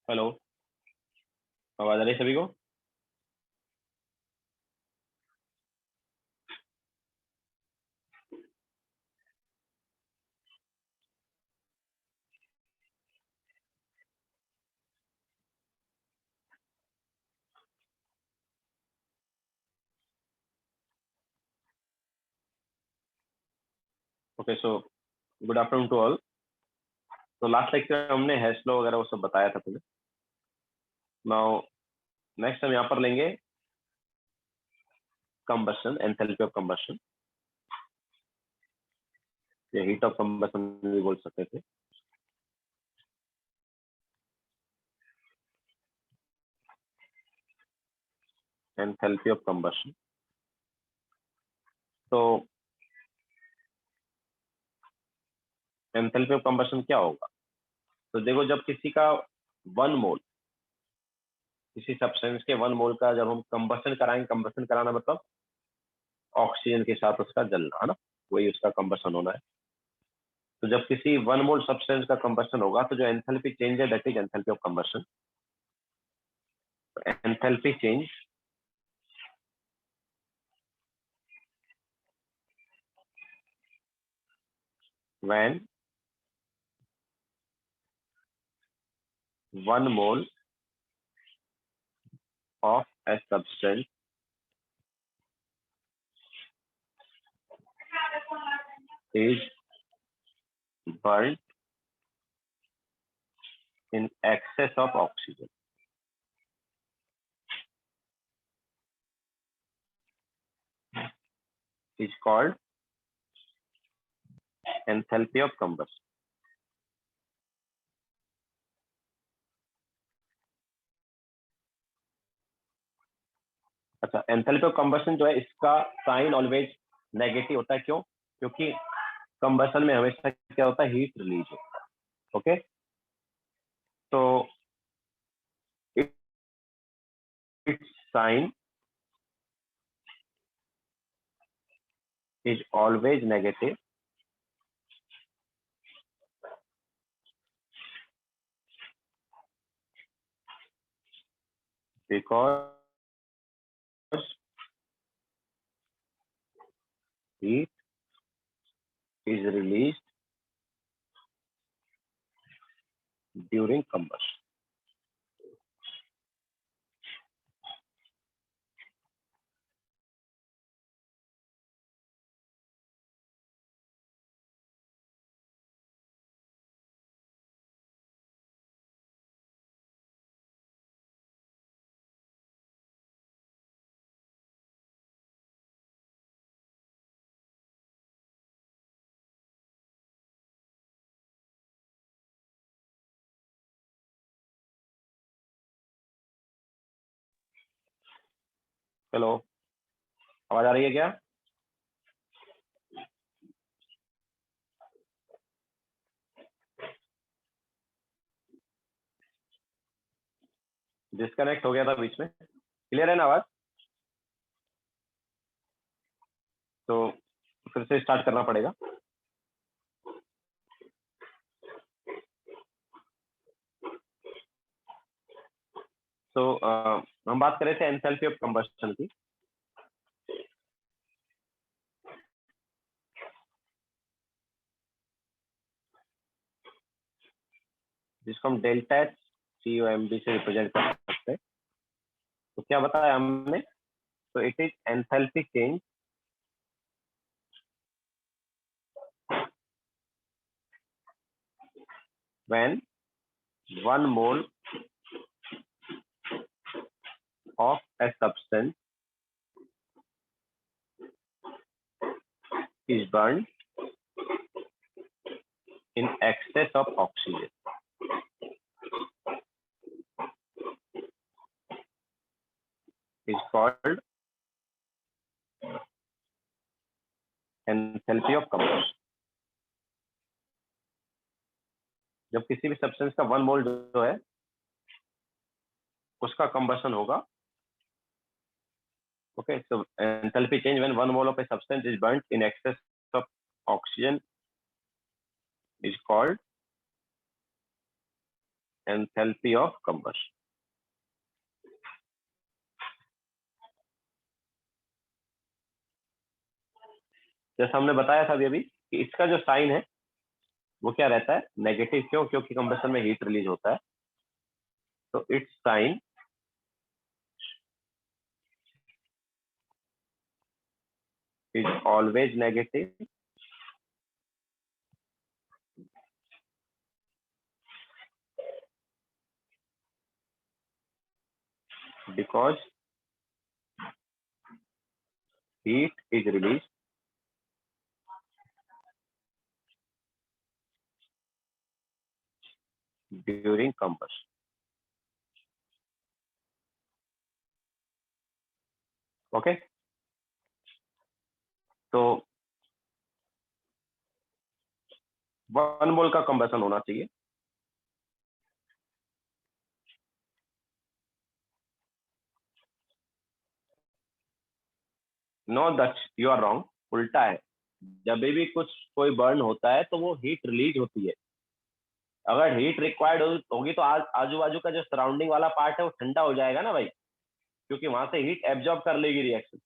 Hello, आवाज आ रही है सभी को? Okay, so good afternoon to all. तो लास्ट लेक्चर हमने हैश लॉ वगैरह वो सब बताया था तुम्हें। नाउ नेक्स्ट हम यहाँ पर लेंगे कंबशन, एंथैल्पी ऑफ कंबशन या हीट ऑफ कंबशन भी बोल सकते थे। Enthalpy of combustion. तो एंथैल्पी ऑफ कंबशन क्या होगा? तो देखो, जब किसी का 1 मोल, किसी सब्सटेंस के 1 मोल का जब हम कंबशन कराएंगे, कंबशन कराना मतलब ऑक्सीजन के साथ उसका जलना, है ना, वही उसका कंबशन होना है। तो जब किसी 1 मोल सब्सटेंस का कंबशन होगा तो जो एंथैल्पी चेंज है that is enthalpy of combustion. Enthalpy change when 1 mole of a substance is burnt in excess of oxygen is called enthalpy of combustion. अच्छा, एंथैल्पी ऑफ कंबशन जो है इसका साइन ऑलवेज नेगेटिव होता है। क्यों? क्योंकि combustion में हमेशा क्या होता है, हीट रिलीज होता है। ओके, तो it's sign is always negative because heat is released during combustion. Hello, आवाज आ रही है क्या? डिस्कनेक्ट हो गया था बीच में। क्लियर है ना आवाज? तो फिर से स्टार्ट करना पड़ेगा। तो हम बात कर रहे थे एंथैल्पी ऑफ कंबस्शन की। जिसको हम डेल्टा एच COMB से रिप्रेजेंट कर सकते हैं। तो क्या बताया हमने? तो it is enthalpy change when 1 mole of a substance is burned in excess of oxygen is called enthalpy of combustion. जब किसी भी सब्सटेंस का 1 मोल जो है उसका कंबशन होगा। Okay, so enthalpy change when 1 mole of a substance is burnt in excess of oxygen is called enthalpy of combustion. जैसा हमने बताया था अभी कि इसका जो साइन है वो क्या रहता है, नेगेटिव। क्यों? क्योंकि कंबशन में हीट रिलीज होता है, तो it's sign is always negative because heat is released during combustion। Okay, तो 1 मोल का कंबशन होना चाहिए। No, that you are wrong, उल्टा है। जब भी कुछ कोई बर्न होता है तो वो हीट रिलीज होती है। अगर हीट रिक्वायर्ड होगी तो आजू बाजू का जो सराउंडिंग वाला पार्ट है वो ठंडा हो जाएगा ना भाई, क्योंकि वहां से हीट एब्जॉर्ब कर लेगी रिएक्शन।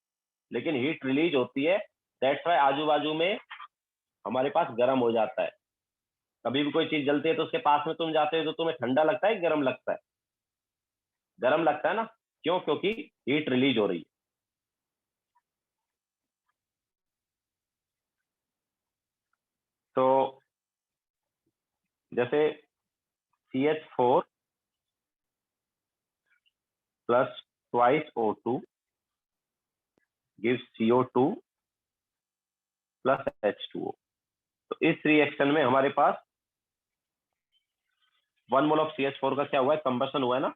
लेकिन हीट रिलीज होती है, दैट्स वाई आजू बाजू में हमारे पास गर्म हो जाता है। कभी भी कोई चीज जलती है तो उसके पास में तुम जाते हो तो तुम्हें ठंडा लगता है, गर्म लगता है? गर्म लगता है ना। क्यों? क्योंकि हीट रिलीज हो रही है। तो जैसे CH4 plus twice O2 gives CO2 plus H2O। तो इस रिएक्शन में हमारे पास 1 मोल ऑफ CH4 का क्या हुआ है, कंबशन हुआ है ना।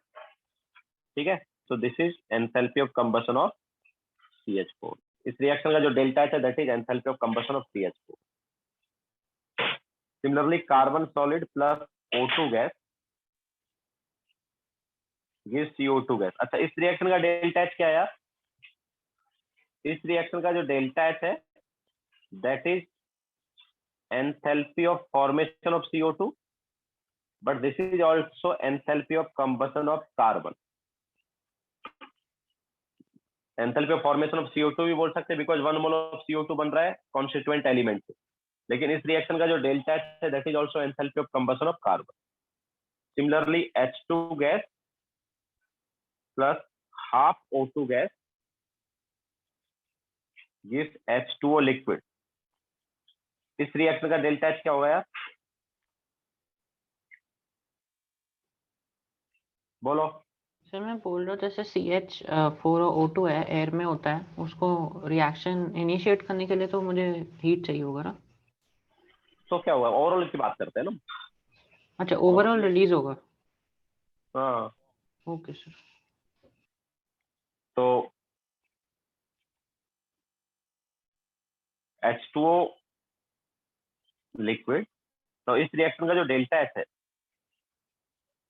ठीक है, तो this is enthalpy of combustion of CH4। इस रिएक्शन का जो डेल्टा है that is enthalpy of combustion of CH4। Similarly carbon solid plus O2 gas gives CO2 gas. अच्छा, इस रिएक्शन का डेल्टा एच क्या है यार? इस रिएक्शन का जो डेल्टा एच है that is enthalpy of formation of CO2, but this is also enthalpy of combustion of carbon। enthalpy of formation of CO2 भी बोल सकते हैं, बिकॉज 1 मोल ऑफ CO2 बन रहा है कॉन्स्टिट्यूएंट एलिमेंट से। लेकिन इस रिएक्शन का जो डेल्टा है that is also enthalpy of combustion of carbon। Similarly H2 gas plus half O2 gas gives H2O liquid. इस रिएक्शन का डेल्टा एच क्या होगा यार? बोलो। सर मैं बोल रहा हूँ जैसे CH4 और O2 है, एयर में होता है, उसको रिएक्शन इनिशिएट करने के लिए तो मुझे हीट चाहिए होगा ना। तो क्या हुआ, ओवरऑल की बात करते हैं ना। अच्छा, ओवरऑल रिलीज होगा। हाँ, ओके सर। तो H2O लिक्विड, तो इस रिएक्शन का जो डेल्टा एच है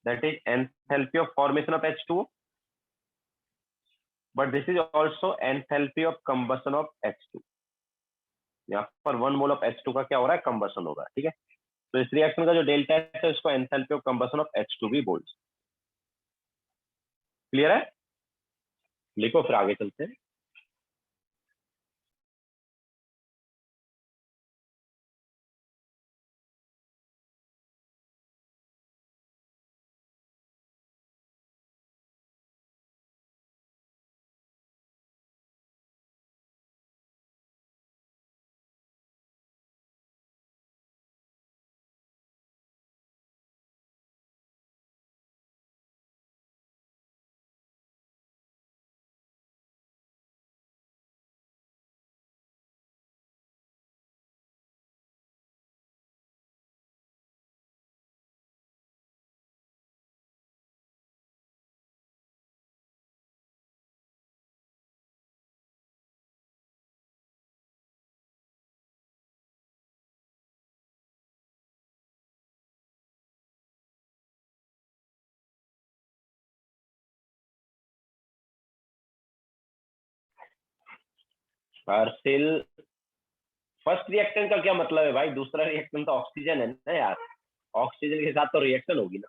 that is enthalpy of formation of H2O, but this is also enthalpy of combustion of H2। यहाँ पर 1 मोल ऑफ H2 का क्या हो रहा है, कंबशन हो रहा है। ठीक है, तो इस रिएक्शन का जो डेल्टा है उसको enthalpy of combustion of H2 भी बोलते हैं। क्लियर है? लिखो, फिर आगे चलते हैं। हर्षिल, फर्स्ट रिएक्टेंट का क्या मतलब है भाई? दूसरा रिएक्टेंट तो ऑक्सीजन है ना यार, ऑक्सीजन के साथ तो रिएक्शन होगी ना।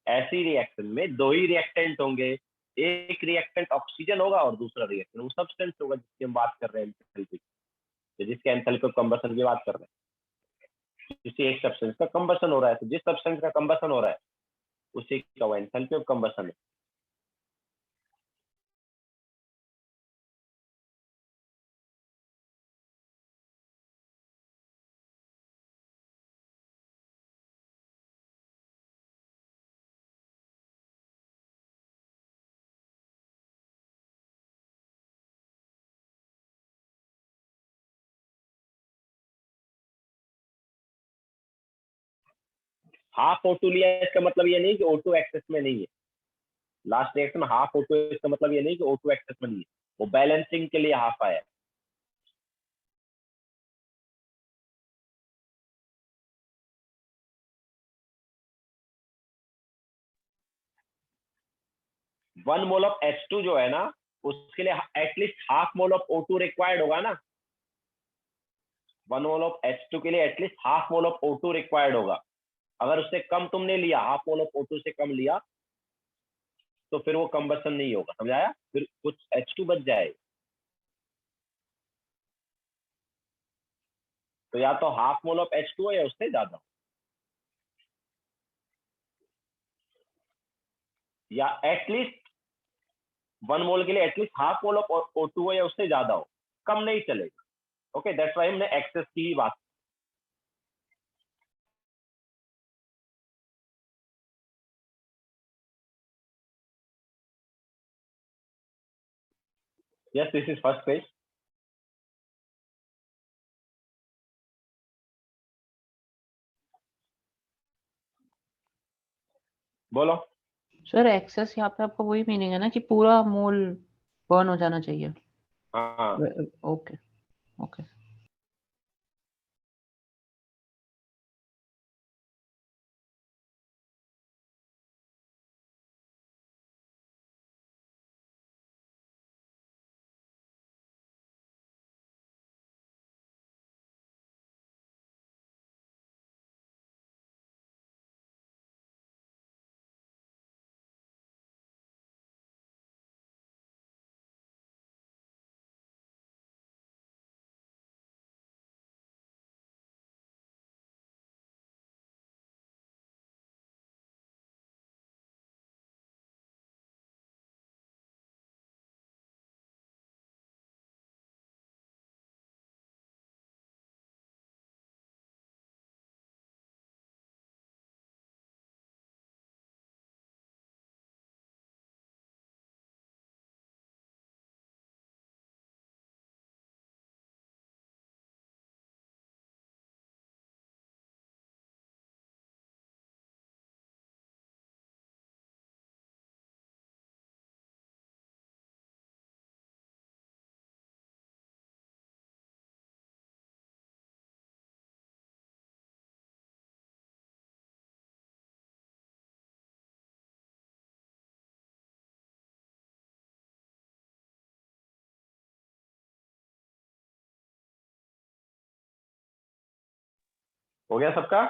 ऐसी रिएक्शन में दो ही रिएक्टेंट होंगे, एक रिएक्टेंट ऑक्सीजन होगा और दूसरा रिएक्टेंट वो सब्सटेंस होगा जिसकी हम बात कर रहे हैं एंथैल्पी, जिसके एंथैल्पी ऑफ कंबशन की बात कर रहे हैं। किसी एक सब्सटेंस का कंबशन हो रहा है, तो जिस सब्सटेंस का कंबशन हो रहा है उसी का एंथैल्पी ऑफ कंबशन है। हाफ O2 लिया इसका मतलब ये नहीं कि O2 एक्सेस में नहीं है। लास्ट रिएक्शन में हाफ O2 इसका मतलब ये नहीं कि O2 एक्सेस में नहीं है, वो बैलेंसिंग के लिए हाफ आया है। वन मोल ऑफ H2 जो है ना, उसके लिए at least half mole of O2 required होगा ना। वन मोल ऑफ H2 के लिए at least half mole of O2 required होगा। अगर उससे कम तुमने लिया, हाफ मोल ऑफ O2 से कम लिया, तो फिर वो कंबशन नहीं होगा, समझाया? फिर कुछ H2 बच जाएगा। तो या तो हाफ मोल ऑफ H2 हो या उससे ज्यादा हो, या एटलीस्ट वन मोल के लिए at least half mole of O2 हो या उससे ज्यादा हो, कम नहीं चलेगा। ओके, दैट्स व्हाई हमने एक्सेस की ही बात। Yes, this is first page. बोलो। सर एक्सेस यहाँ पे आपका वही मीनिंग है ना कि पूरा मोल बर्न हो जाना चाहिए? हाँ, ओके ओके। हो गया सबका?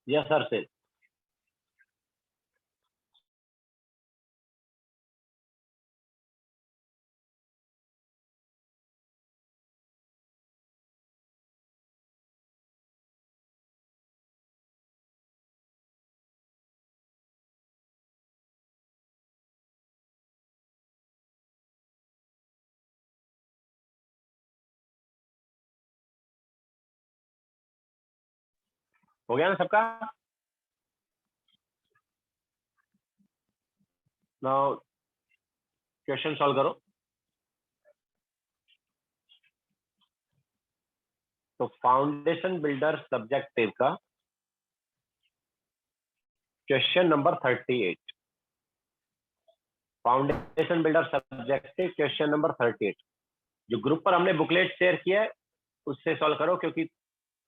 यस सर से। हो गया ना सबका? नाउ क्वेश्चन सॉल्व करो। तो फाउंडेशन बिल्डर सब्जेक्टिव का question number 38। Foundation builder subjective question number 38 जो ग्रुप पर हमने बुकलेट शेयर किया है उससे सॉल्व करो, क्योंकि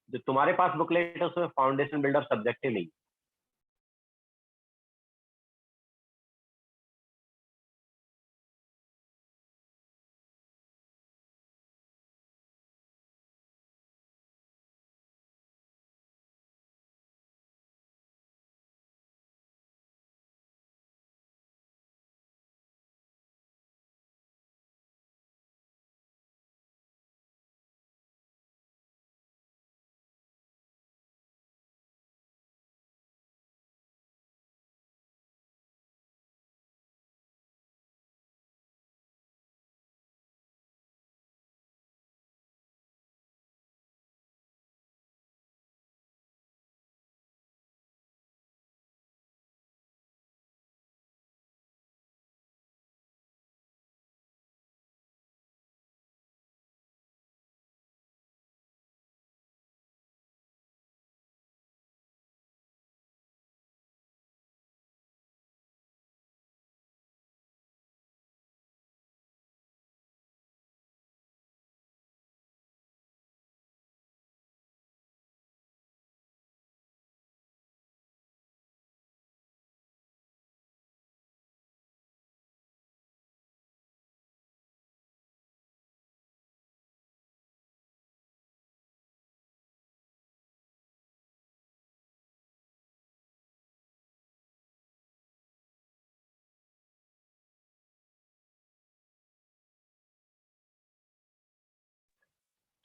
जो तुम्हारे पास बुकलेट है उसमें फाउंडेशन बिल्डर सब्जेक्टिव नहीं।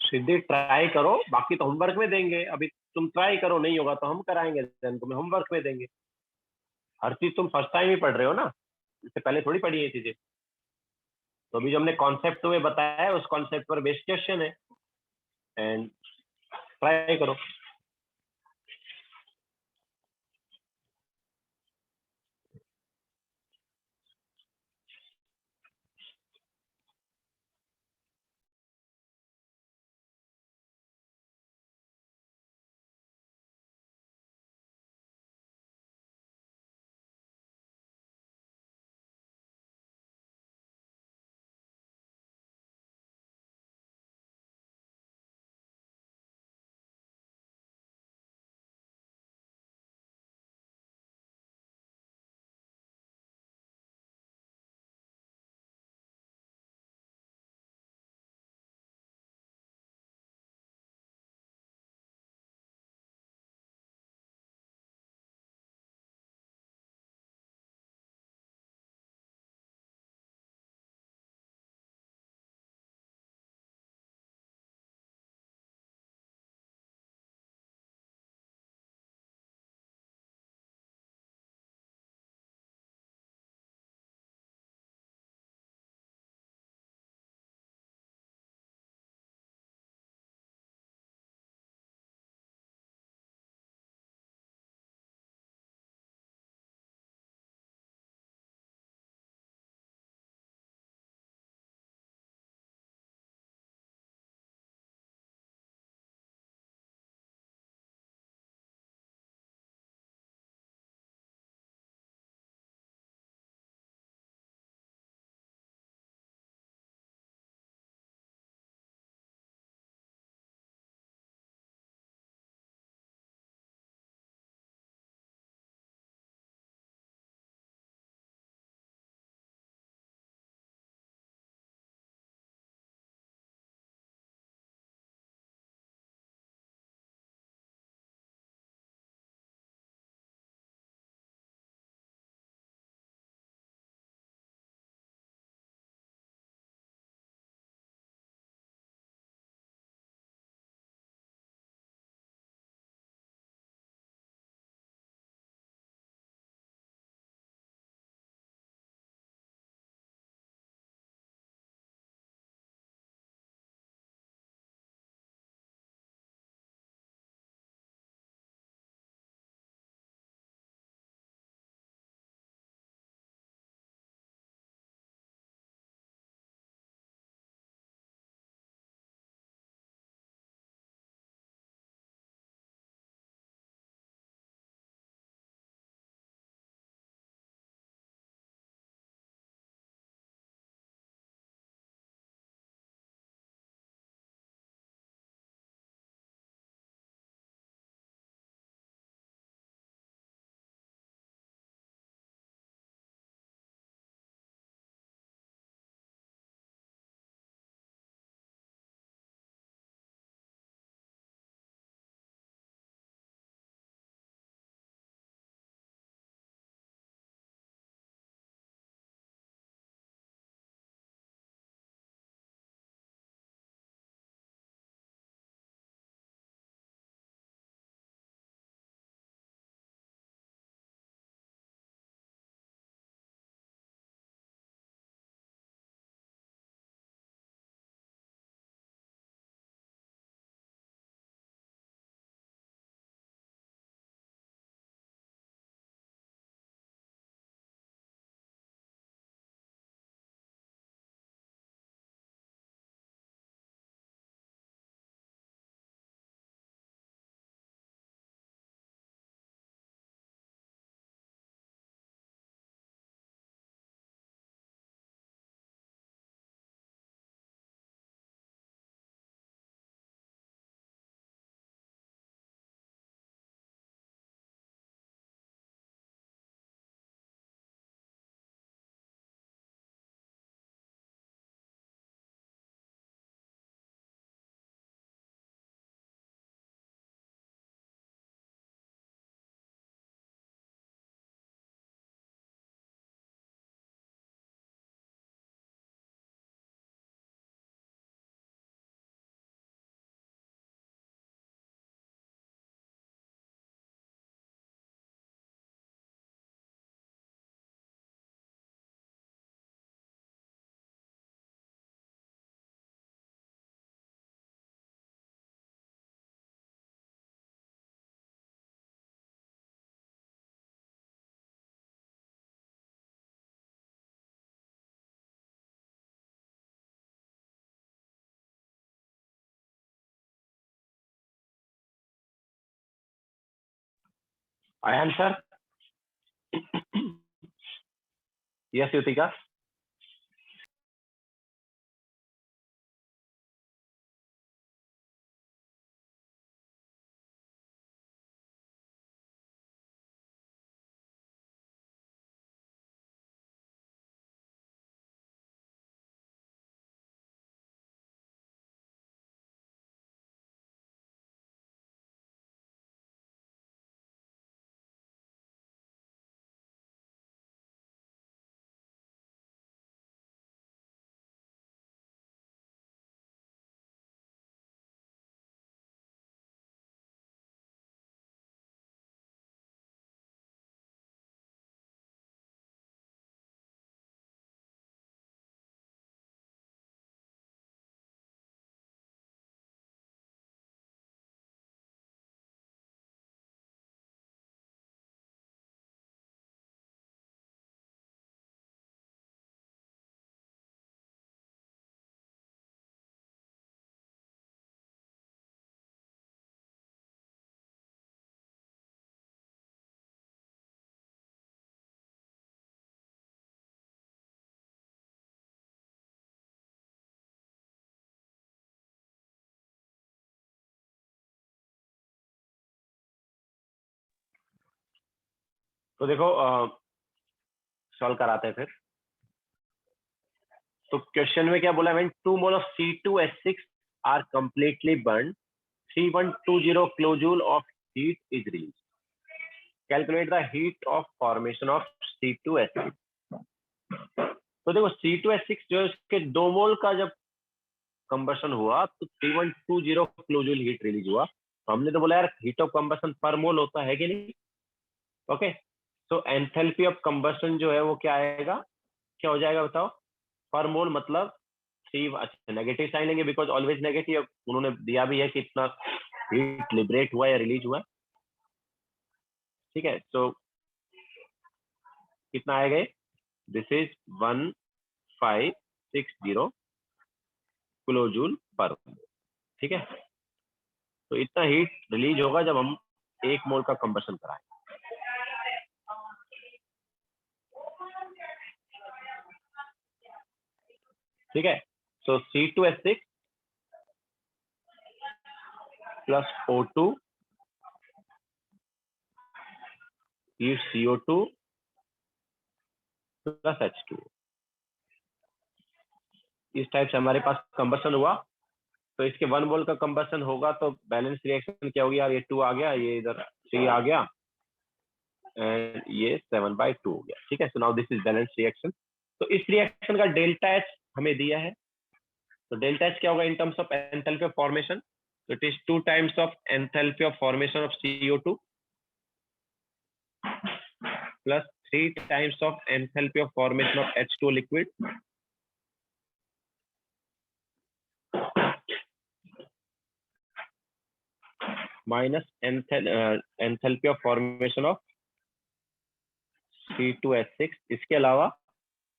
सीधे ट्राई करो, बाकी तो होमवर्क में देंगे। अभी तुम ट्राई करो, नहीं होगा तो हम कराएंगे, देन तुम्हें होमवर्क में देंगे। हर चीज तुम फर्स्ट टाइम ही पढ़ रहे हो ना, इससे पहले थोड़ी पढ़ी है चीजें। तो अभी जो हमने कॉन्सेप्ट तुम्हें बताया है उस कॉन्सेप्ट पर बेस्ड क्वेश्चन है, एंड ट्राई करो। Ion sir? यस युतिका? तो देखो सॉल्व कराते हैं फिर। तो क्वेश्चन में क्या बोला, when 2 mole of C2H6 are completely burn 3120 kilojoule of heat is release. Calculate the heat of formation of C2H6। तो देखो C2H6 जो है उसके 2 मोल का जब कंबशन हुआ तो 3120 किलोजूल हीट रिलीज हुआ। तो हमने तो बोला यार हीट ऑफ कंबशन पर मोल होता है कि नहीं। ओके, तो एंथैल्पी ऑफ कंबशन जो है वो क्या आएगा, क्या हो जाएगा बताओ? पर मोल मतलब 3, अच्छा नेगेटिव साइन लेंगे बिकॉज ऑलवेज नेगेटिव, उन्होंने दिया भी है कि इतना हीट लिबरेट हुआ या रिलीज हुआ। ठीक है, तो कितना आएगा? दिस इज 1560 किलोजूल पर मोल। ठीक है, तो इतना हीट रिलीज होगा जब हम 1 मोल का कंबशन कराएं। ठीक है, सो C2H6 plus O2 is CO2 plus H2। इस टाइप से हमारे पास कंबशन हुआ। तो इसके 1 मोल का कंबशन होगा तो बैलेंस रिएक्शन क्या होगी यार? ये 2 आ गया, ये इधर 3 आ गया एंड ये 7/2 हो गया। ठीक है, so now this is balance reaction. तो इस रिएक्शन का डेल्टा H हमें दिया है। तो डेल्टा H क्या होगा in terms of enthalpy of formation? तो it is 2 times of enthalpy of formation of CO2 plus 3 times of enthalpy of formation of H2O liquid minus enthalpy of formation of C2H6, इसके अलावा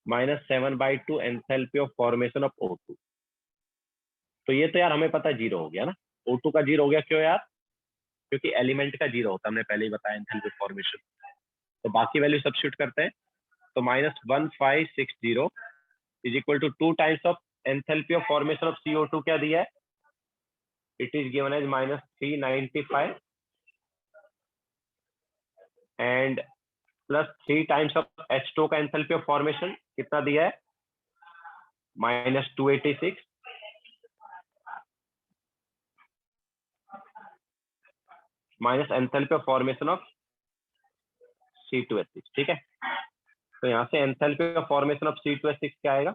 -7/2 enthalpy of formation of O2। तो ये तो यार हमें पता 0 हो गया ना, O2 का 0 हो गया। क्यों यार? क्योंकि एलिमेंट का 0 होता है, हमने पहले ही बताया एंथैल्पी ऑफ फॉर्मेशन। तो बाकी वैल्यू सब्स्टिट्यूट करते हैं। तो -1560 is equal to 2 times of enthalpy of formation of CO2 क्या दिया है? It is given as -395 and plus 3 times of H2 का एंथैल्पी ऑफ फॉर्मेशन कितना दिया है? -286 minus enthalpy of formation of C2H6। ठीक है, तो यहाँ से enthalpy of formation of C2H6 क्या आएगा?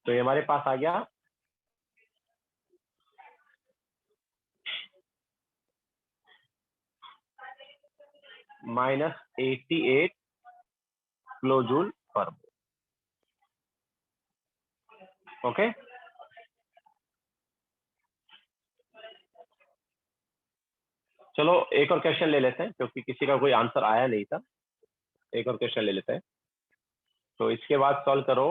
तो ये हमारे पास आ गया -88 किलोजूल पर मोल। ओके, चलो एक और क्वेश्चन ले लेते हैं, क्योंकि किसी का कोई आंसर आया नहीं था। एक और क्वेश्चन ले लेते हैं, तो इसके बाद सॉल्व करो।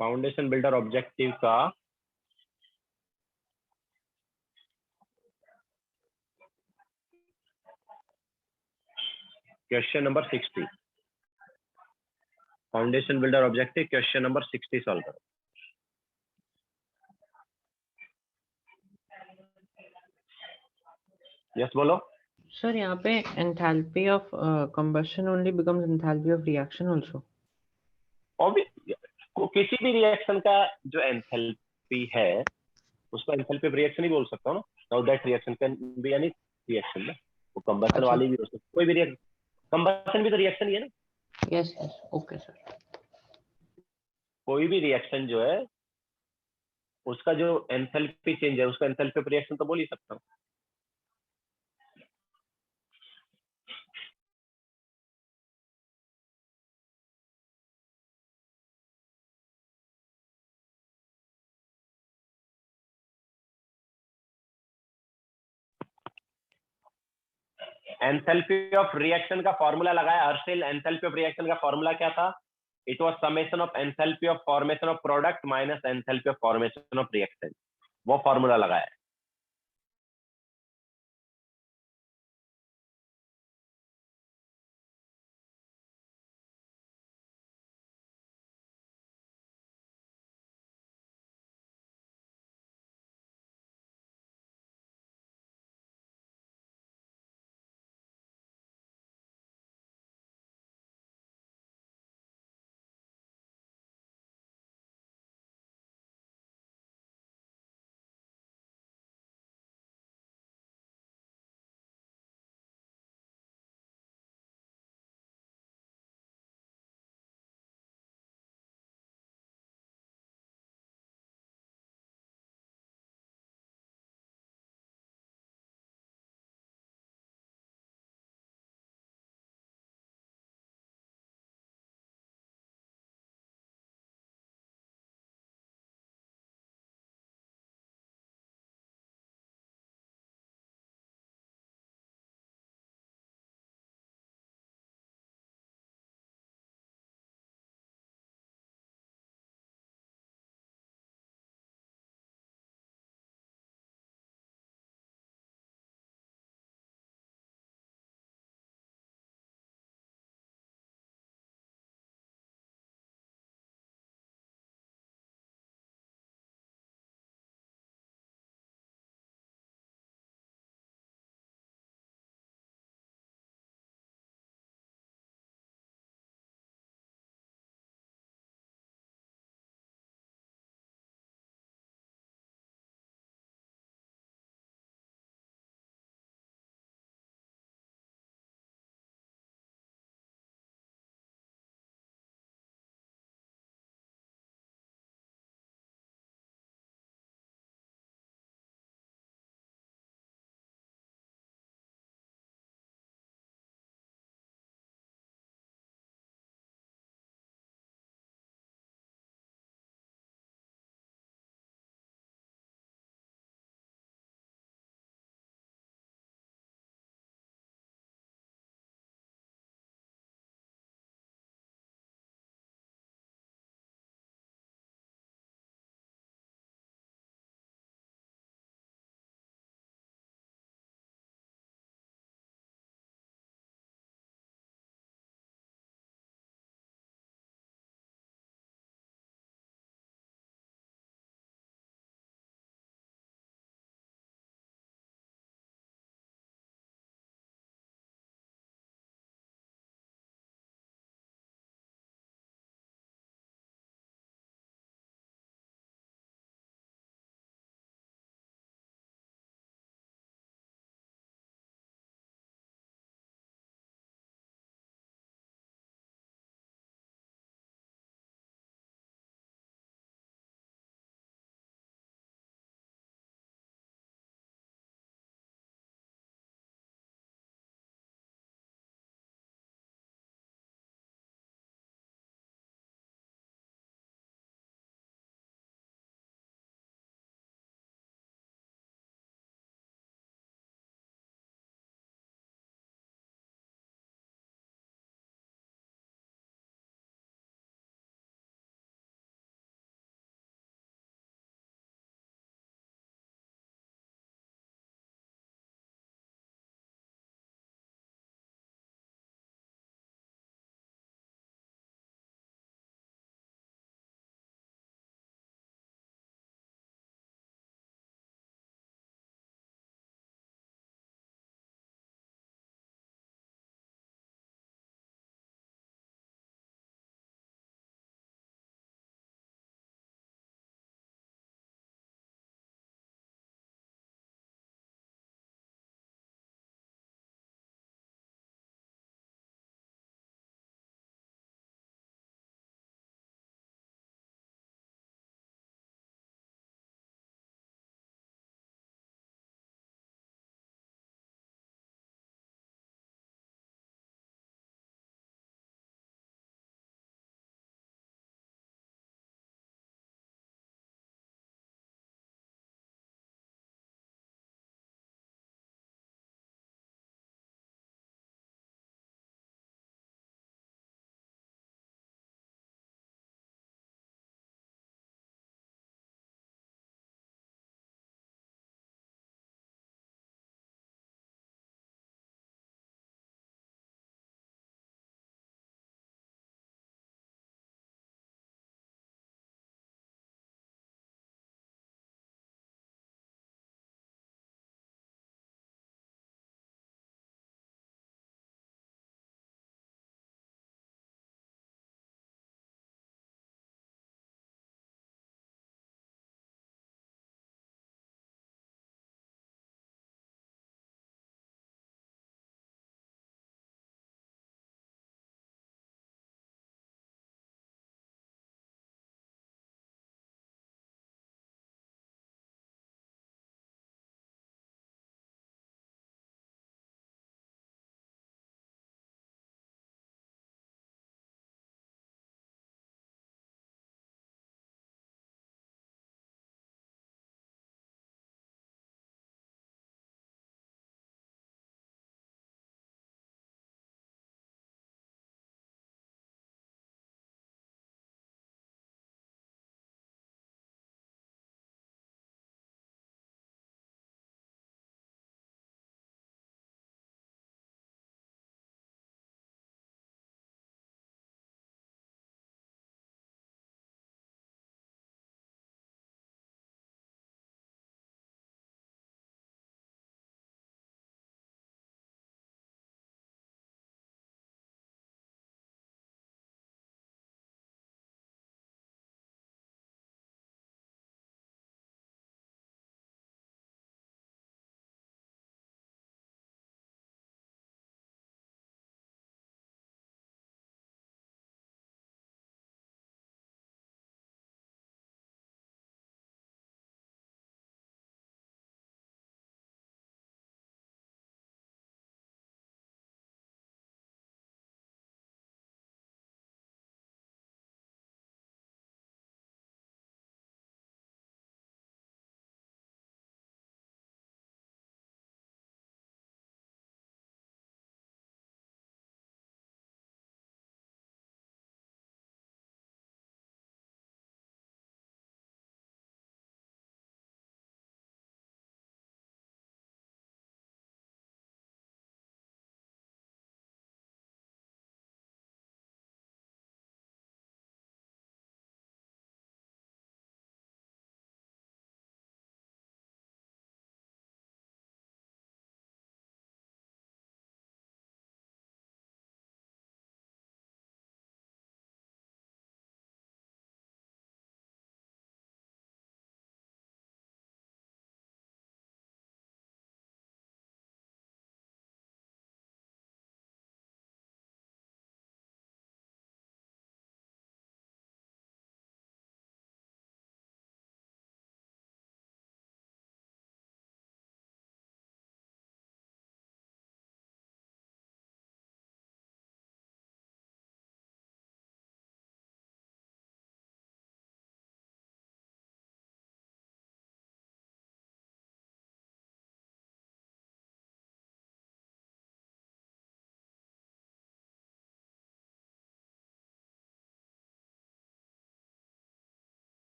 फाउंडेशन बिल्डर ऑब्जेक्टिव का question number 60। Foundation builder objective question number 60 solve करो। यस बोलो। सर यहाँ पे enthalpy of combustion only becomes enthalpy of reaction also. किसी भी रिएक्शन का जो एंथैल्पी है उसको एंथैल्पी ऑफ रिएक्शन ही बोल सकता हूँ ना। Now that reaction can be any reaction ना, वो कंबशन अच्छा, वाली भी हो सकती है, कोई भी रिएक्शन। कंबशन भी तो रिएक्शन ही है ना। Yes yes, okay sir. कोई भी रिएक्शन जो है उसका जो एंथैल्पी चेंज है उसका एंथैल्पी ऑफ रिएक्शन तो बोल ही सकता हूँ। एंथैल्पी ऑफ रिएक्शन का फॉर्मूला लगाया हर्षिल। एंथैल्पी ऑफ रिएक्शन का फॉर्मूला क्या था? It was summation of enthalpy of formation of product minus enthalpy of formation of reactant. वो फॉर्मूला लगाया।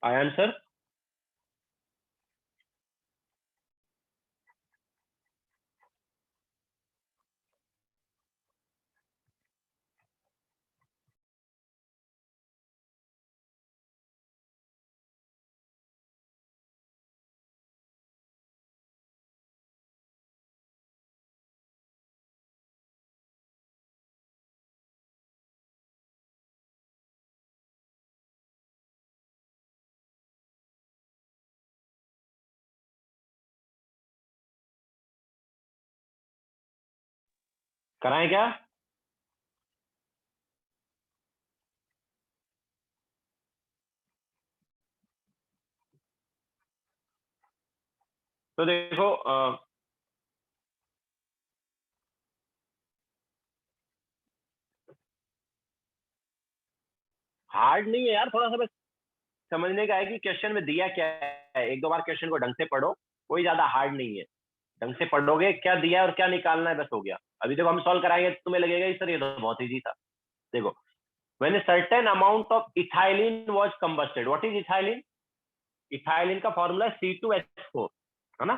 आंसर कराएं क्या? तो देखो हार्ड नहीं है यार, थोड़ा सा बस समझने का है कि क्वेश्चन में दिया क्या है। एक दो बार क्वेश्चन को ढंग से पढ़ो, कोई ज्यादा हार्ड नहीं है। ढंग से पढ़ोगे क्या दिया है और क्या निकालना है, बस हो गया। अभी देखो हम सॉल्व कराएंगे तो तुम्हें लगेगा सर ये तो बहुत इजी था। देखो, when a certain amount of ethylene was combusted, what is ethylene? Ethylene का फॉर्मूला है C2H4, है ना?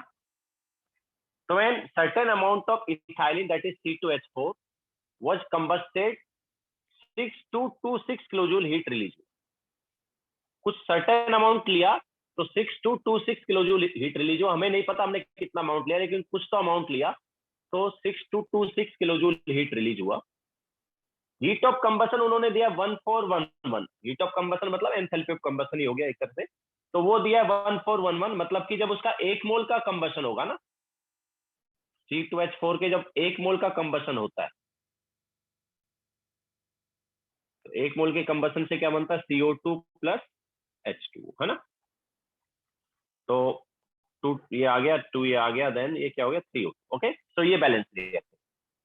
तो when certain amount of ethylene that is C2H4 was combusted, 6226 kilojoule heat release. कुछ सर्टेन अमाउंट लिया तो 6226 किलोजूल हीट रिलीज हुआ। हमें नहीं पता हमने कितना अमाउंट लिया, लेकिन कुछ तो अमाउंट लिया, तो 6226 किलोजूल हीट रिलीज हुआ। हीट ऑफ कंबसन उन्होंने दिया 1411। हीट ऑफ कंबसन मतलब एंथैल्पी ऑफ कंबसन ही हो गया एक तरह से। तो वो दिया 1411, मतलब कि जब उसका 1 मोल का कंबसन होगा ना, C2H4 के जब 1 मोल का कंबसन होता है, तो 1 मोल के कंबसन से क्या बनता है? CO2 प्लस H2, है ना? तो 2 ये आ गया, 2 ये आ गया, देन ये क्या हो गया? 3O2। ओके, तो ये बैलेंस रिएक्शन।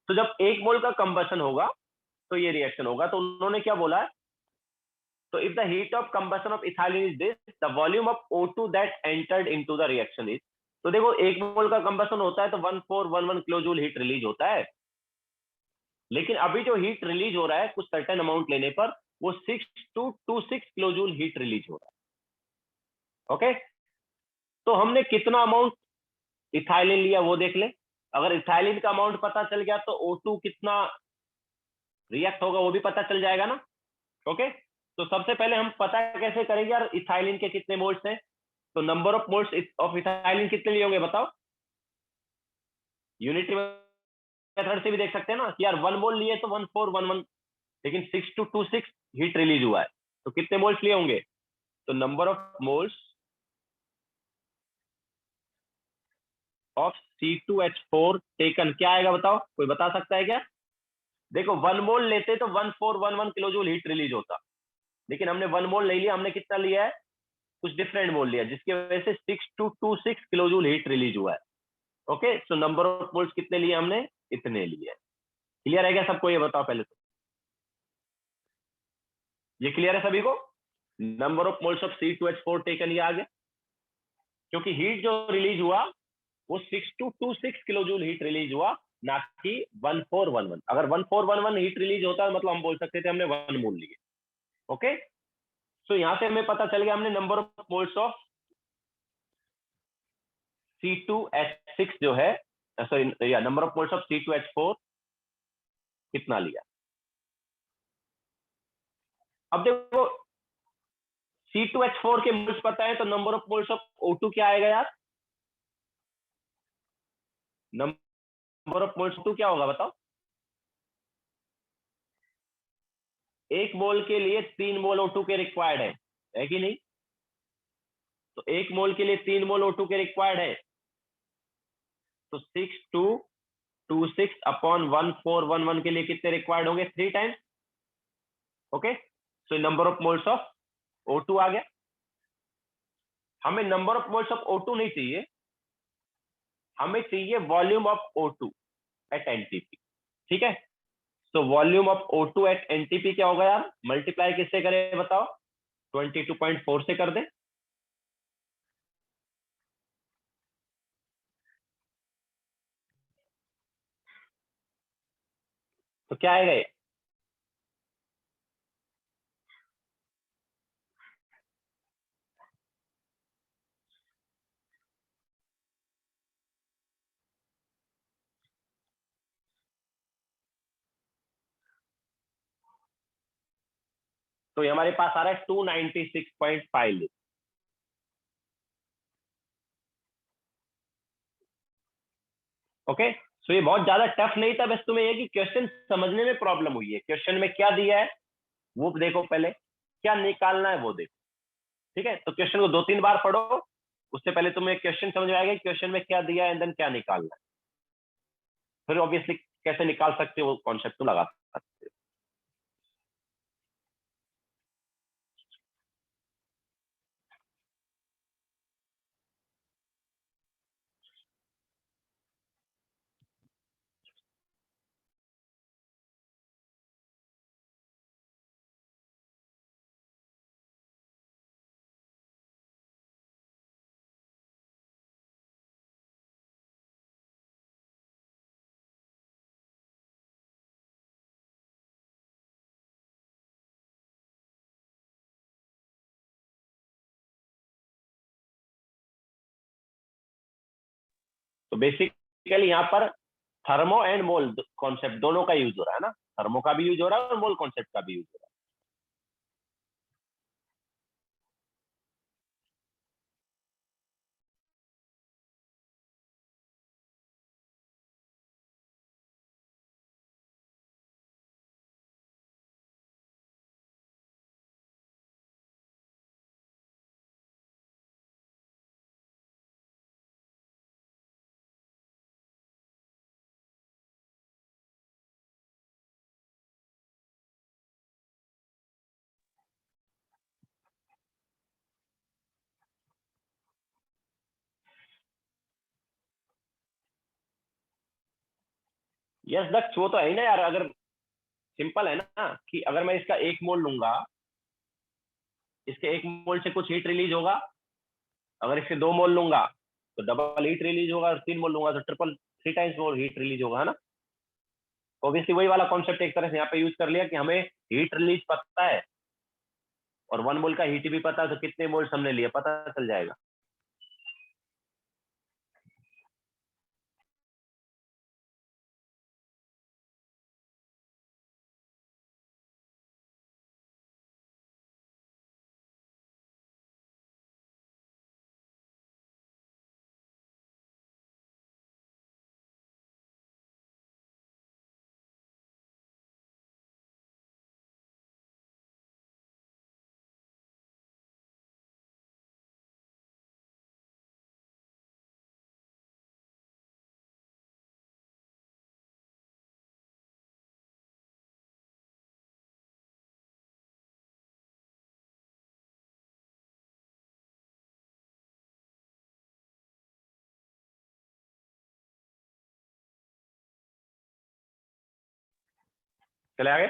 तो जब 1 मोल का कंबसन होगा तो ये रिएक्शन होगा। तो उन्होंने क्या बोला है? तो if the heat of combustion of ethylene is this, the volume of O2 that entered into the reaction is। तो देखो 1 मोल का कंबसन होता है तो 1411 किलोजूल हीट रिलीज होता है। लेकिन अभी जो हीट रिलीज हो रहा है कुछ सर्टेन अमाउंट लेने पर, वो 6226 किलोजूल हीट रिलीज हो रहा है। ओके, तो हमने कितना अमाउंट इथाइलिन लिया वो देख ले। अगर इथाइलिन का अमाउंट पता चल गया तो O2 कितना रिएक्ट होगा वो भी पता चल जाएगा ना। ओके, तो सबसे पहले हम पता कैसे करेंगे यार इथाइलिन के कितने मोल्स हैं? तो number of moles of ethylene कितने लिए होंगे बताओ? यूनिटरी मेथड से भी देख सकते हैं ना कि यार 1 मोल लिए तो 1411, लेकिन 6226 हीट रिलीज हुआ है, तो कितने मोल्स लिए होंगे? तो number of moles of C2H4 taken क्या आएगा बताओ, कोई बता सकता है क्या? देखो 1 मोल लेते तो 1411 किलो जूल हीट रिलीज होता, लेकिन हमने 1 मोल नहीं लिया, हमने कितना लिया है? कुछ डिफरेंट मोल लिया, जिसकी वजह से 6226 किलो जूल हीट रिलीज हुआ है। Okay, so number of moles कितने लिए हमने? इतने लिए। क्लियर है क्या सबको? ये बताओ पहले तो, ये क्लियर है सभी को? Number of moles of C2H4 taken ये आ गया, क्योंकि हीट जो रिलीज हुआ वो 6226 किलो जूल हीट रिलीज हुआ, ना कि 1411। अगर 1411 हीट रिलीज होता मतलब हम बोल सकते थे हमने 1 मोल लिए। ओके, सो यहां से हमें पता चल गया हमने number of moles of C2H6 जो है, सॉरी या number of moles of C2H4 कितना लिया। अब देखो C2H4 के मोल्स पता है तो number of moles of O2 क्या आएगा यार? नंबर ऑफ मोल्स O2 क्या होगा बताओ? 1 मोल के लिए 3 मोल O2 के रिक्वायर्ड है कि नहीं? तो 1 मोल के लिए 3 मोल O2 के रिक्वायर्ड है, तो 6226 अपॉन 1411 के लिए कितने रिक्वायर्ड होंगे? 3 times. Okay, so number of moles of O2 आ गया। हमें number of moles of O2 नहीं चाहिए, हमें चाहिए volume of O2 at NTP. ठीक है, तो volume of O2 at NTP क्या होगा यार? मल्टीप्लाई किससे करें बताओ? 22.4 से कर दे। तो क्या आएगा ये? तो ये हमारे पास आ रहा है 296.5 ओके। सो ये बहुत ज्यादा टफ नहीं था, बस तुम्हें ये कि क्वेश्चन समझने में प्रॉब्लम हुई है, क्वेश्चन में क्या दिया है वो देखो, पहले क्या निकालना है वो देखो। ठीक है, तो क्वेश्चन को 2-3 बार पढ़ो, उससे पहले तुम्हें क्वेश्चन समझ में आएगा क्वेश्चन में क्या दिया है एंड देन क्या निकालना है, फिर ऑब्वियसली कैसे निकाल सकते हो वो कॉन्सेप्ट तो लगा सकते हो। तो बेसिकली यहाँ पर थर्मो एंड मोल कॉन्सेप्ट दोनों का यूज हो रहा है ना, थर्मो का भी यूज हो रहा है और मोल कॉन्सेप्ट का भी यूज हो रहा है। यस दक्ष, वो तो है ही ना यार, अगर सिंपल है ना कि अगर मैं इसका 1 मोल लूंगा, इसके 1 मोल से कुछ हीट रिलीज होगा, अगर इसके 2 मोल लूंगा तो डबल हीट रिलीज होगा, और 3 मोल लूंगा तो triple 3 times more heat release होगा, है ना। ऑब्वियसली वही वाला कॉन्सेप्ट एक तरह से यहाँ पे यूज कर लिया कि हमें हीट रिलीज पता है और 1 मोल का हीट भी पता है, तो कितने मोल्स हमने लिए पता चल जाएगा। चले आगे।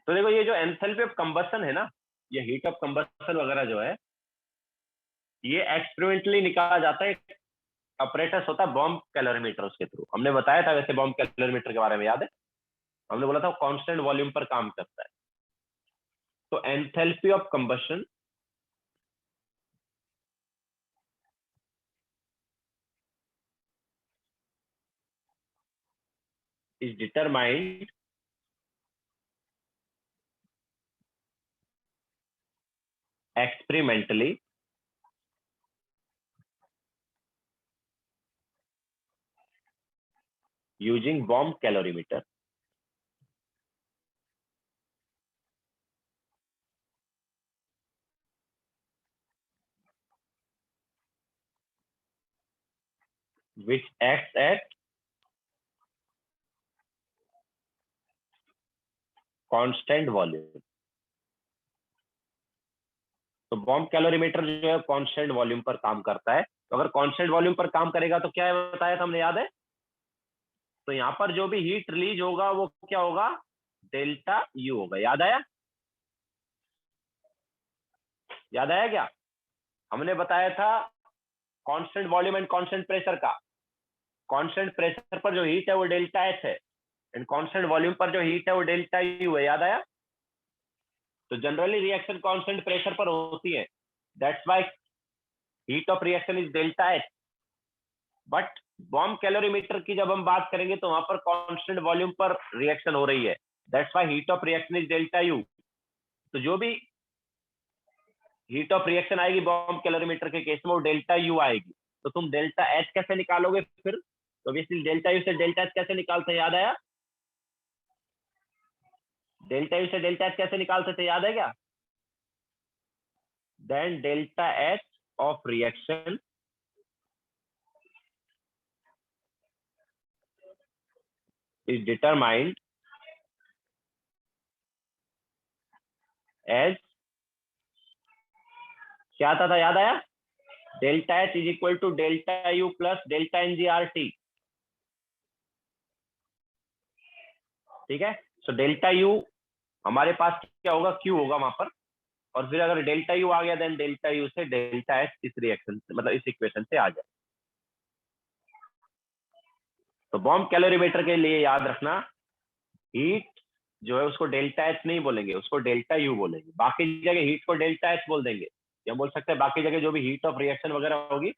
तो देखो ये जो एंथैल्पी ऑफ कंबशन है ना, ये हीट ऑफ कंबशन वगैरह जो है, ये एक्सपेरिमेंटली निकाला जाता है। अपरेटस होता है बॉम्ब कैलोरीमीटर, उसके थ्रू हमने बताया था वैसे बॉम्ब कैलोरीमीटर के बारे में, याद है हमने बोला था कांस्टेंट वॉल्यूम पर काम करता है। तो enthalpy of combustion is determined experimentally using bomb calorimeter, which acts at constant volume। तो बॉम्ब कैलोरीमीटर जो है कांस्टेंट वॉल्यूम पर काम करता है। तो अगर कांस्टेंट वॉल्यूम पर काम करेगा तो क्या है बताया था हमने, याद है। तो यहाँ पर जो भी हीट रिलीज होगा वो क्या होगा, डेल्टा यू होगा। याद आया, याद आया क्या, हमने बताया था constant volume and constant pressure का। कांस्टेंट प्रेशर पर जो हीट है वो डेल्टा एच है, एंड कांस्टेंट वॉल्यूम पर जो हीट है वो डेल्टा यू है। याद आया। तो जनरली रिएक्शन कांस्टेंट प्रेशर पर होती है, that's why heat of reaction is delta H. But bomb calorimeter की जब हम बात करेंगे तो वहां पर कांस्टेंट वॉल्यूम पर रिएक्शन हो रही है, that's why heat of reaction is delta U. तो जो भी हीट ऑफ रिएक्शन आएगी बॉम्ब कैलोरीमीटर के केस में वो डेल्टा यू आएगी। तो तुम डेल्टा एच कैसे निकालोगे फिर? तो बेसिकली डेल्टा यू से डेल्टा एच कैसे निकालते हैं, याद आया? डेल्टा यू से डेल्टा एच कैसे निकालते थे, याद है क्या? Then delta H of reaction is determined as, क्या आता था, याद आया? Delta H is equal to delta U plus delta N G R T. ठीक है, सो डेल्टा यू हमारे पास क्या होगा, क्यू होगा वहां पर, और फिर अगर डेल्टा यू आ गया देन डेल्टा यू से डेल्टा एच इस रिएक्शन मतलब इस इक्वेशन से आ जाए। तो बॉम्ब कैलोरीमीटर के लिए याद रखना, हीट जो है उसको डेल्टा एच नहीं बोलेंगे, उसको डेल्टा यू बोलेंगे। बाकी जगह हीट को डेल्टा एच बोल देंगे, या बोल सकते हैं बाकी जगह जो भी हीट ऑफ रिएक्शन वगैरह होगी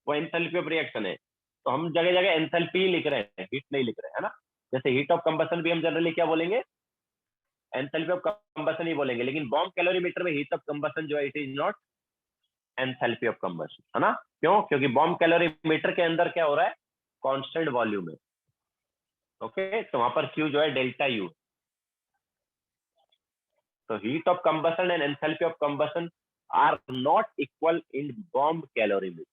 वो एंथैल्पी ऑफ रिएक्शन है, तो हम जगह जगह एंथैल्पी लिख रहे हैं, हीट नहीं लिख रहे हैं, है ना। जैसे हीट ऑफ कंबशन भी हम जनरली क्या बोलेंगे, एंथैल्पी ऑफ कंबशन ही बोलेंगे, लेकिन बॉम्ब कैलोरीमीटर में हीट ऑफ कंबशन जो है it is not enthalpy of combustion, है ना। क्यों? क्योंकि बॉम्ब कैलोरीमीटर के अंदर क्या हो रहा है, कांस्टेंट वॉल्यूम है। ओके, तो वहां पर क्यू जो है डेल्टा यू। तो heat of combustion and enthalpy of combustion are not equal in bomb calorimeter.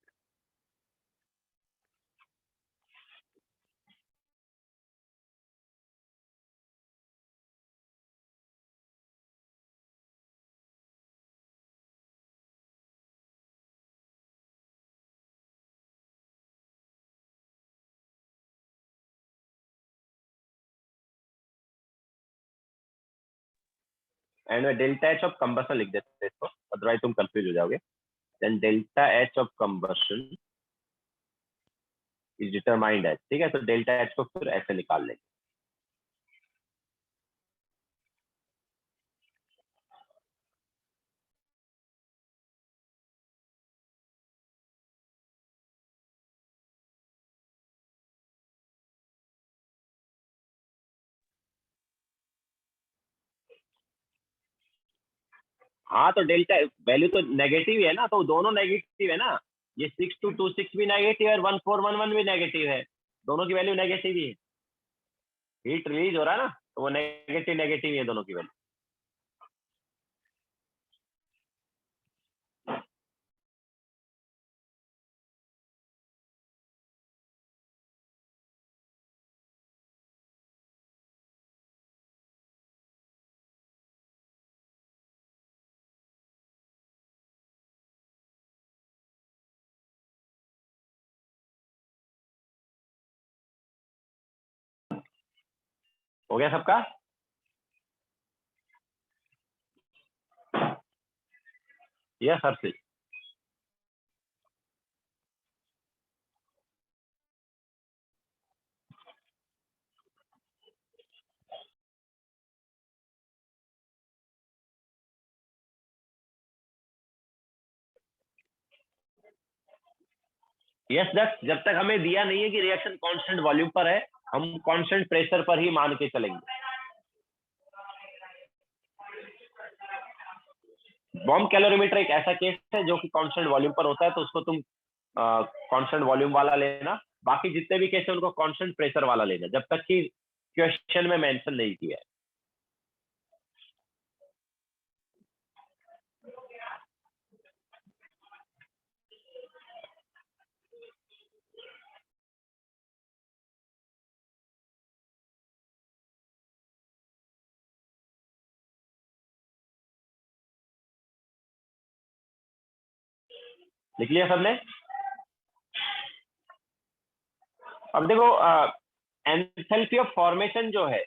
And में डेल्टा एच ऑफ कंबशन लिख देते हैं इसको, अदरवाइज तुम कंफ्यूज हो जाओगे। Then delta H of combustion is determined as, ठीक है, तो डेल्टा एच को फिर ऐसे निकाल लेंगे। हाँ, तो डेल्टा वैल्यू तो नेगेटिव है ना, तो दोनों नेगेटिव है ना, ये 6226 भी नेगेटिव है और 1411 भी नेगेटिव है, दोनों की वैल्यू नेगेटिव ही है। हीट रिलीज हो रहा है ना, तो वो नेगेटिव नेगेटिव ही है दोनों की वैल्यू। हो गया सबका? यस सर से। यस दस, जब तक हमें दिया नहीं है कि रिएक्शन कांस्टेंट वॉल्यूम पर है, हम कांस्टेंट प्रेशर पर ही मान के चलेंगे। बॉम्ब कैलोरीमीटर एक ऐसा केस है जो कि कांस्टेंट वॉल्यूम पर होता है, तो उसको तुम कांस्टेंट वॉल्यूम वाला लेना। बाकी जितने भी केस है उनको कांस्टेंट प्रेशर वाला लेना, जब तक कि क्वेश्चन में मेंशन नहीं किया है। लिख लिया सबने? अब देखो, एंथैल्पी ऑफ फॉर्मेशन जो है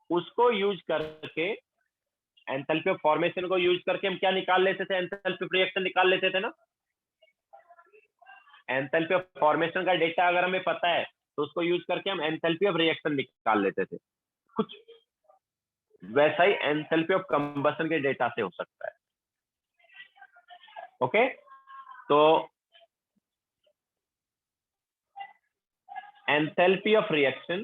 उसको यूज करके, एंथैल्पी ऑफ फॉर्मेशन को यूज करके हम क्या निकाल लेते थे, एंथैल्पी ऑफ रिएक्शन निकाल लेते थे ना। एंथैल्पी ऑफ फॉर्मेशन का डेटा अगर हमें पता है तो उसको यूज करके हम एंथैल्पी ऑफ रिएक्शन निकाल लेते थे। कुछ वैसा ही एंथैल्पी ऑफ कंबशन के डेटा से हो सकता है। ओके, तो enthalpy of reaction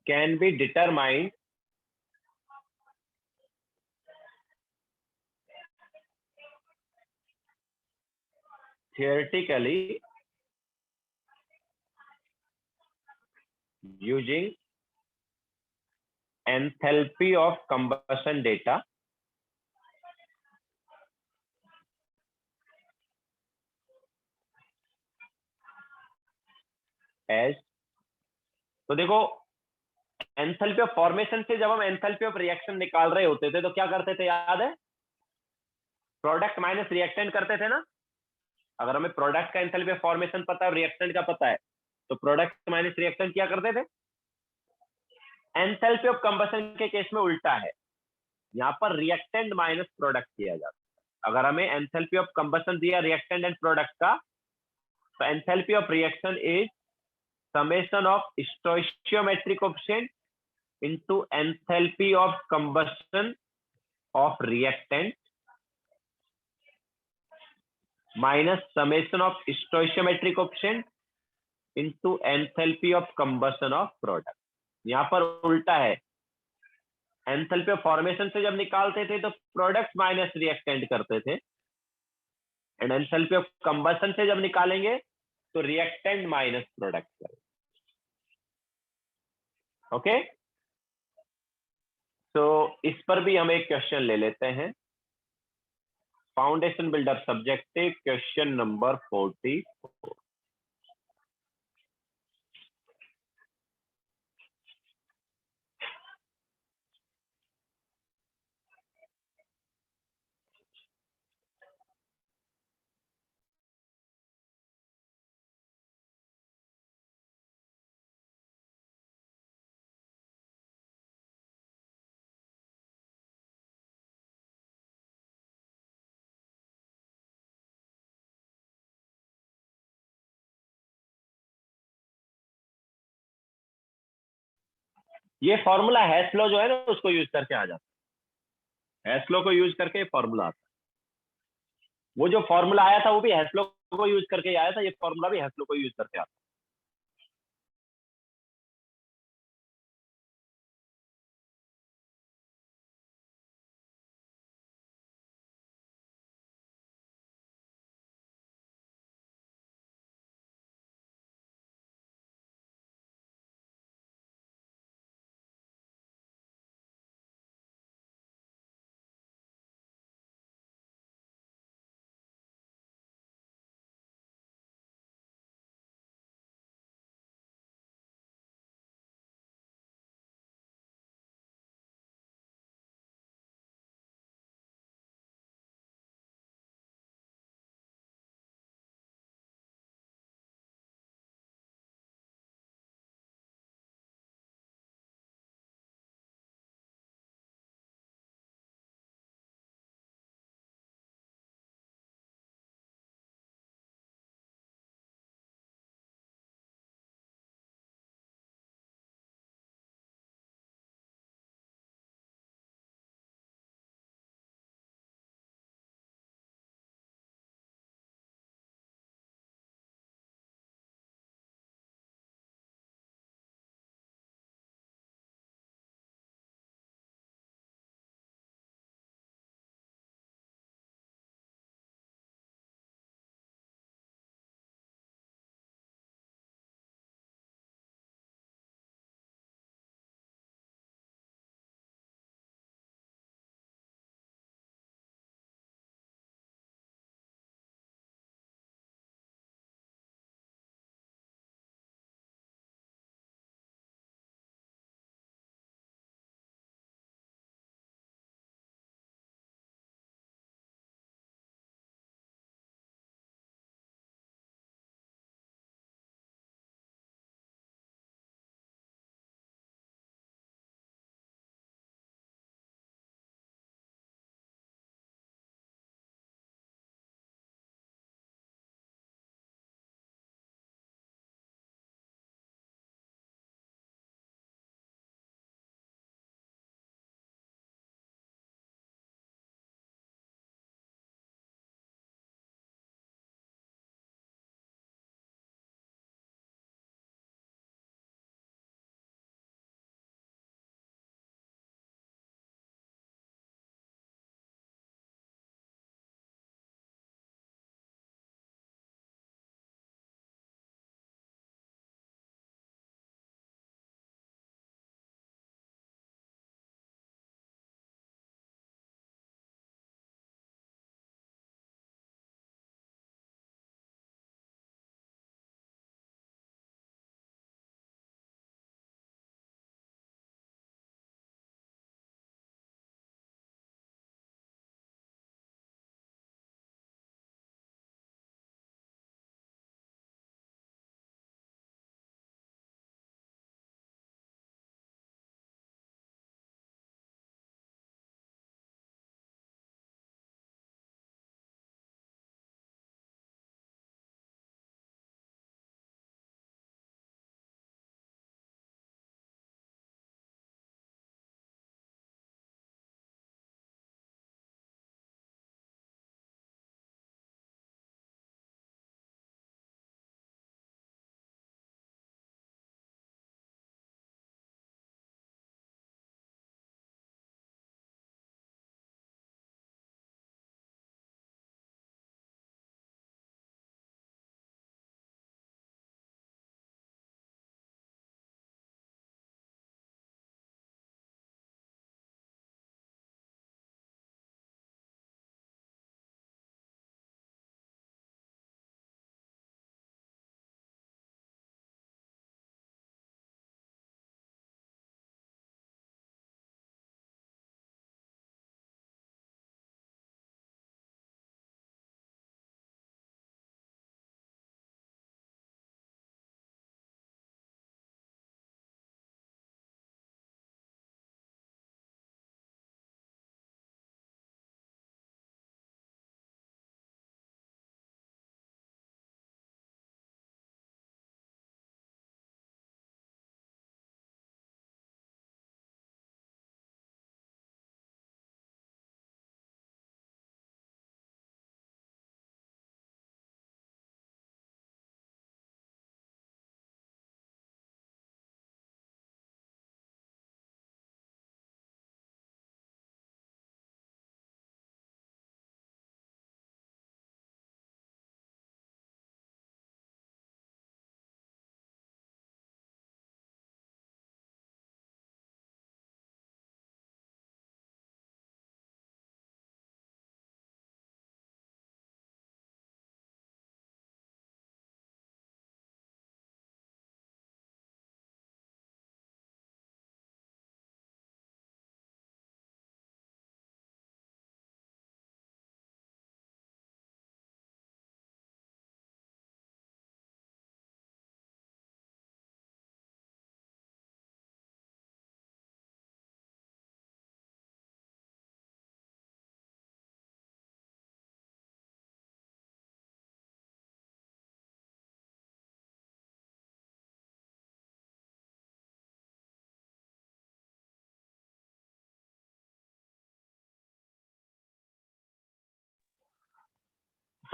can be determined theoretically using enthalpy of combustion data as। तो देखो, एंथैल्पी ऑफ फॉर्मेशन से जब हम एंथैल्पी ऑफ रिएक्शन निकाल रहे होते थे तो क्या करते थे, याद है? प्रोडक्ट माइनस रिएक्टेंट करते थे ना। अगर हमें प्रोडक्ट का एंथैल्पी ऑफ फॉर्मेशन पता है और रिएक्टेंट का पता है तो प्रोडक्ट माइनस रिएक्टेंट क्या करते थे। एंथैल्पी ऑफ कंबशन के केस में उल्टा है, यहाँ पर रिएक्टेंट माइनस प्रोडक्ट किया जाता है। अगर हमें एंथैल्पी ऑफ कंबशन दिया रिएक्टेंट एंड प्रोडक्ट का, तो enthalpy of reaction is summation of stoichiometric coefficient into enthalpy of combustion of reactant minus summation of stoichiometric coefficient into enthalpy of combustion of product। यहाँ पर उल्टा है, enthalpy of formation से जब निकालते थे तो प्रोडक्ट माइनस रिएक्टेंट करते थे, एंड एंथैल्पी ऑफ कंबशन से जब निकालेंगे तो रिएक्टेंट माइनस प्रोडक्ट करेंगे। ओके, तो इस पर भी हम एक क्वेश्चन ले लेते हैं। Foundation builder subjective question number 44। ये फॉर्मूला हैश लॉ जो है ना उसको यूज करके आ जाता है। हैश लॉ को यूज करके फॉर्मूला आता है। वो जो फॉर्मूला आया था वो भी हैश लॉ को यूज करके आया था, ये फॉर्मूला भी हैश लॉ को यूज करके आता है।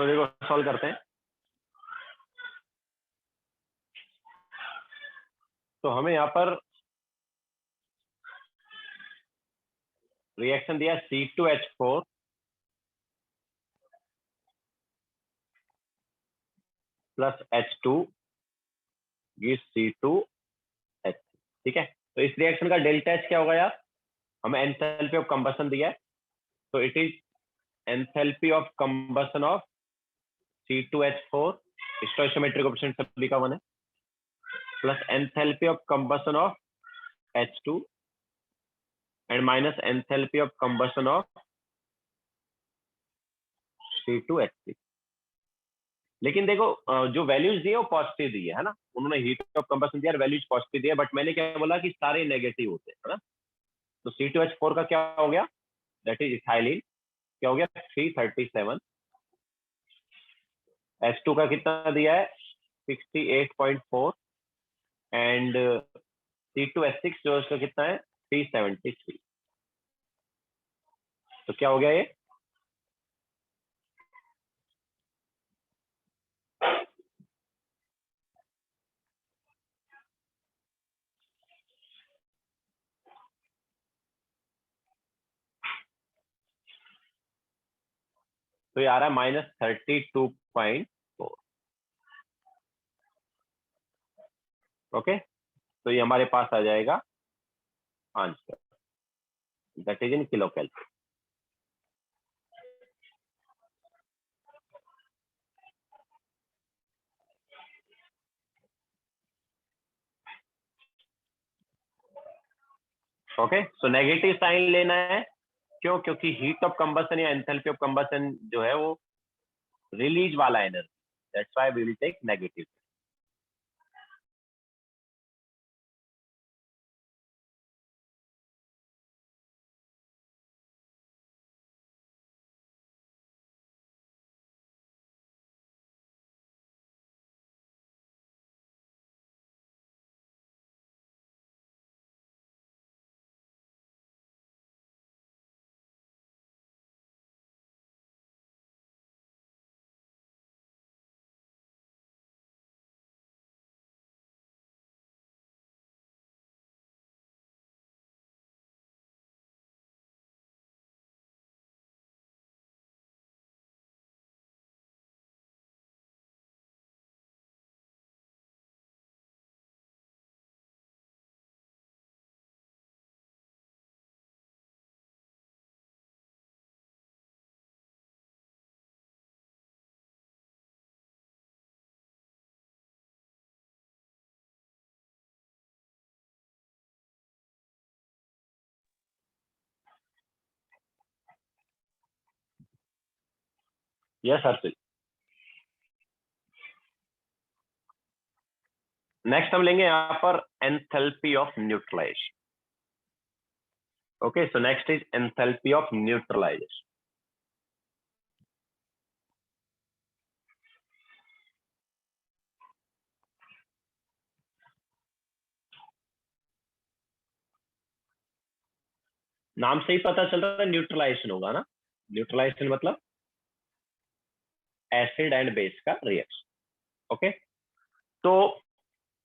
तो देखो सॉल्व करते हैं। तो हमें यहाँ पर रिएक्शन दिया C2H4 plus H2 gives C2H। ठीक है, तो इस रिएक्शन का डेल्टा H क्या होगा यार? हमें एंथैल्पी ऑफ कंबशन दिया है, तो it is enthalpy of combustion of C2H4 stoichiometric coefficient सभी का 1 है, plus enthalpy of combustion of H2 and minus enthalpy of combustion of C2H3। लेकिन देखो जो वैल्यूज दिए वो पॉजिटिव दिए है ना, उन्होंने हीट ऑफ कंबशन दिया और वैल्यूज पॉजिटिव दिया, बट मैंने क्या बोला कि सारे नेगेटिव होते हैं ना। तो C2H4 का क्या हो गया? दैट इज इथाइलिन, क्या हो गया? 337। H2 का कितना दिया है? 68.4 एंड C2H6 जो इसका कितना है? 373। तो क्या हो गया ये? तो ये आ रहा है -32.4। ओके, तो ये हमारे पास आ जाएगा answer, that is in kilo calorie. Okay, so negative sign लेना है, क्यों? क्योंकि हीट ऑफ कंबशन या एंथैल्पी ऑफ कंबशन जो है वो रिलीज वाला energy, that's why we will take negative. Yes Harshit. Next हम लेंगे यहाँ पर enthalpy of neutralisation. Okay, so next is enthalpy of neutralisation. नाम से ही पता चल रहा है न्यूट्रलाइजेशन होगा ना। न्यूट्रलाइजेशन मतलब एसिड एंड बेस का रिएक्शन। ओके, तो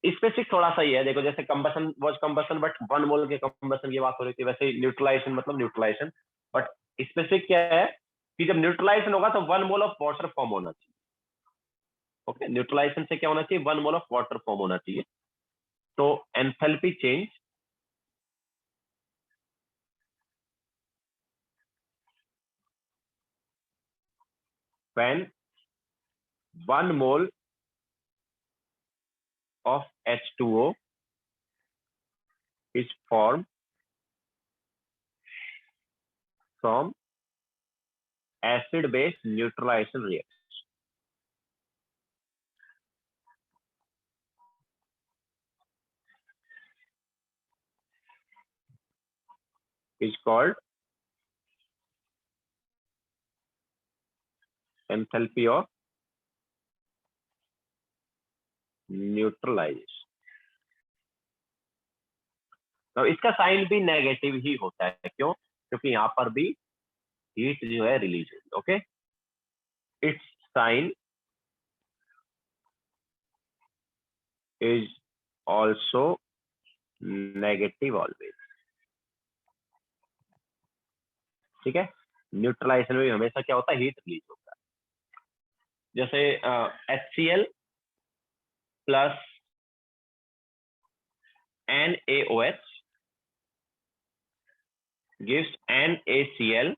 स्पेसिफिक थोड़ा सा ही है, देखो जैसे कंबशन वाज कंबशन बट 1 मोल के कंबशन की बात हो रही थी, वैसे न्यूट्रलाइजेशन मतलब न्यूट्रलाइजेशन, बट स्पेसिफिक क्या है कि जब न्यूट्रलाइजेशन होगा तो 1 मोल ऑफ वाटर फॉर्म होना चाहिए। ओके, न्यूट्रलाइजेशन से क्या होना चाहिए? 1 मोल ऑफ वाटर फॉर्म होना चाहिए। तो enthalpy change when 1 mole of H2O is formed from acid base neutralization reaction. Is called enthalpy of neutralization। तो इसका साइन भी नेगेटिव ही होता है, क्यों? क्योंकि यहाँ पर भी हीट जो है रिलीज होगी। Okay, it's sign is also negative always. ठीक है, न्यूट्रलाइजेशन में हमेशा क्या होता है, हीट रिलीज होता है. जैसे HCl plus NaOH gives NaCl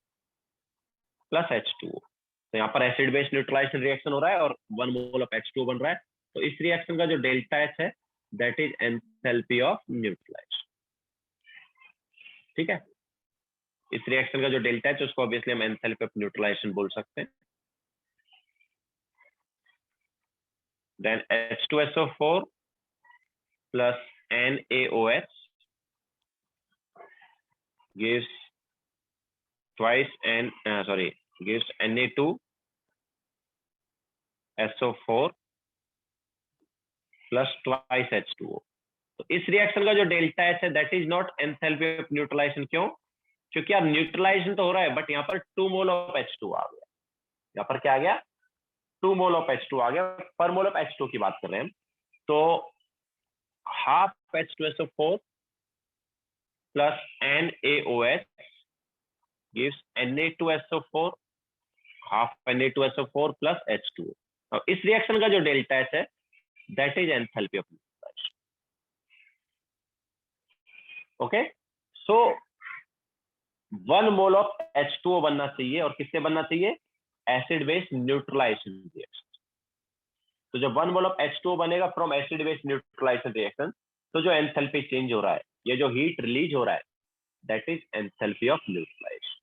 plus H2O. तो यहाँ पर एसिड बेस न्यूट्रलाइजेशन रिएक्शन हो रहा है और 1 मोल ऑफ H2O बन रहा है. तो इस रिएक्शन का जो डेल्टा H है that is enthalpy of neutralisation. ठीक है, इस रिएक्शन का जो डेल्टा H उसको ऑब्वियसली हम एंथैल्पी ऑफ न्यूट्रलाइजेशन बोल सकते हैं. Then H2SO4 plus NaOH gives twice gives Na2SO4 plus twice H2O. तो इस रिएक्शन का जो डेल्टा H है that is not enthalpy of neutralisation. क्यों? क्योंकि अब न्यूट्रलाइजेशन तो हो रहा है बट यहाँ पर 2 मोल ऑफ H2 आ गया. यहाँ पर क्या आ गया? 2 मोल ऑफ H2 आ गया. पर मोल ऑफ H2 की बात कर रहे हैं. तो half H2SO4 plus NaOH gives Na2SO4 half Na2SO4 plus H2O. अब इस रिएक्शन का जो डेल्टा H है that is enthalpy of neutralisation. Okay, so 1 mole of H2O बनना चाहिए और किससे बनना चाहिए? Acid base neutralisation reaction. तो जब 1 मोल ऑफ H2O बनेगा from acid base neutralisation reaction, तो जो एंथैल्पी चेंज हो रहा है, ये जो हीट रिलीज हो रहा है that is enthalpy of neutralisation.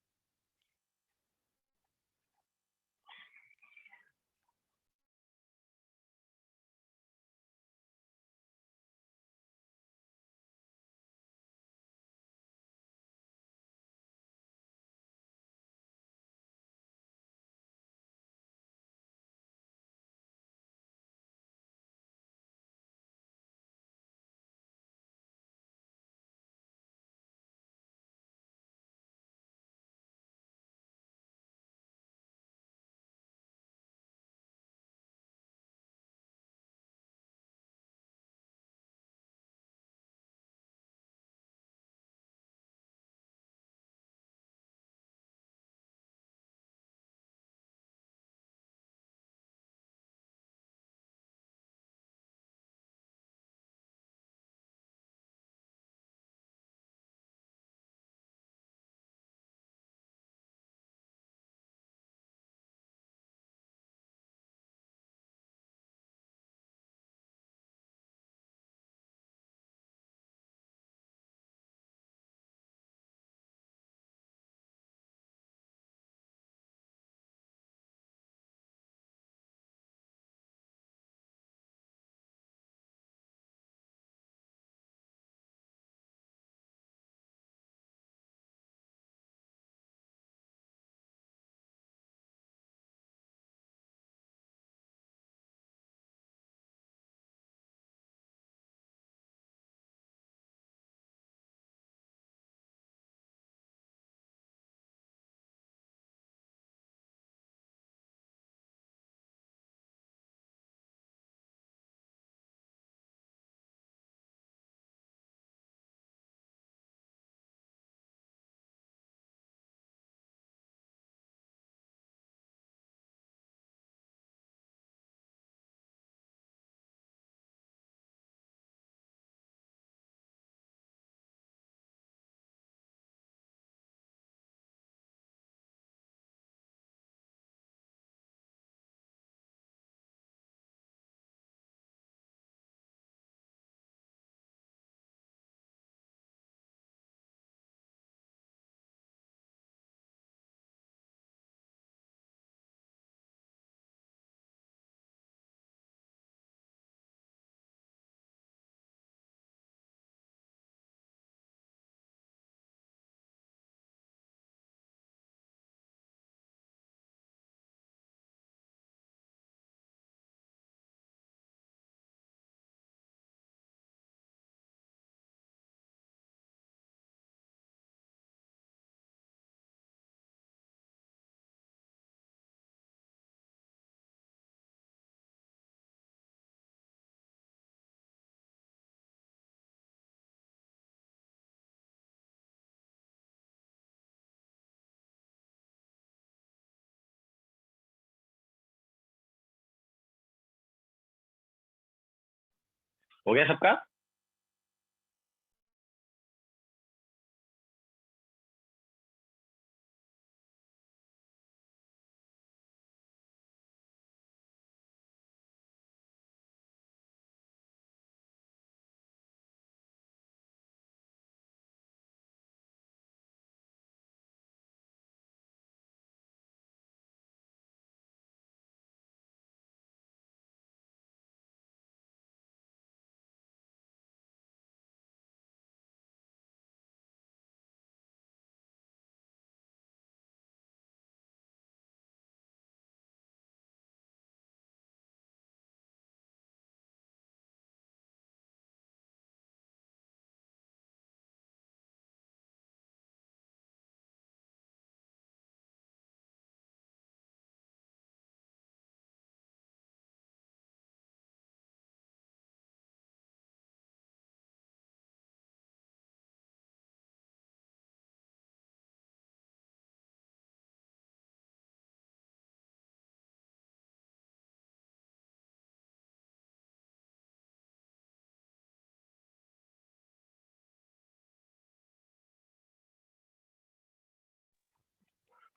हो गया सबका?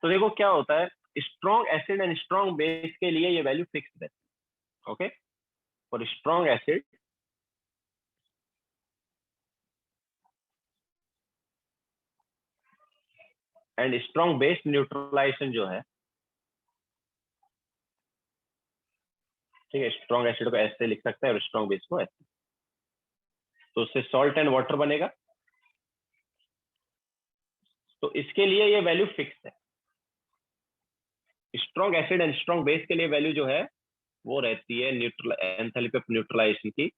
तो देखो क्या होता है, strong acid and strong base के लिए ये वैल्यू फिक्स है। Okay, for strong acid and strong base neutralisation जो है, ठीक है, स्ट्रॉन्ग एसिड को ऐसे लिख सकते हैं और स्ट्रॉन्ग बेस को ऐसे, तो उससे सॉल्ट एंड वाटर बनेगा। तो इसके लिए ये वैल्यू फिक्स है। Strong acid and strong base के लिए वैल्यू जो है वो रहती है न्यूट्रल एंथैल्पी ऑफ न्यूट्रलाइजेशन की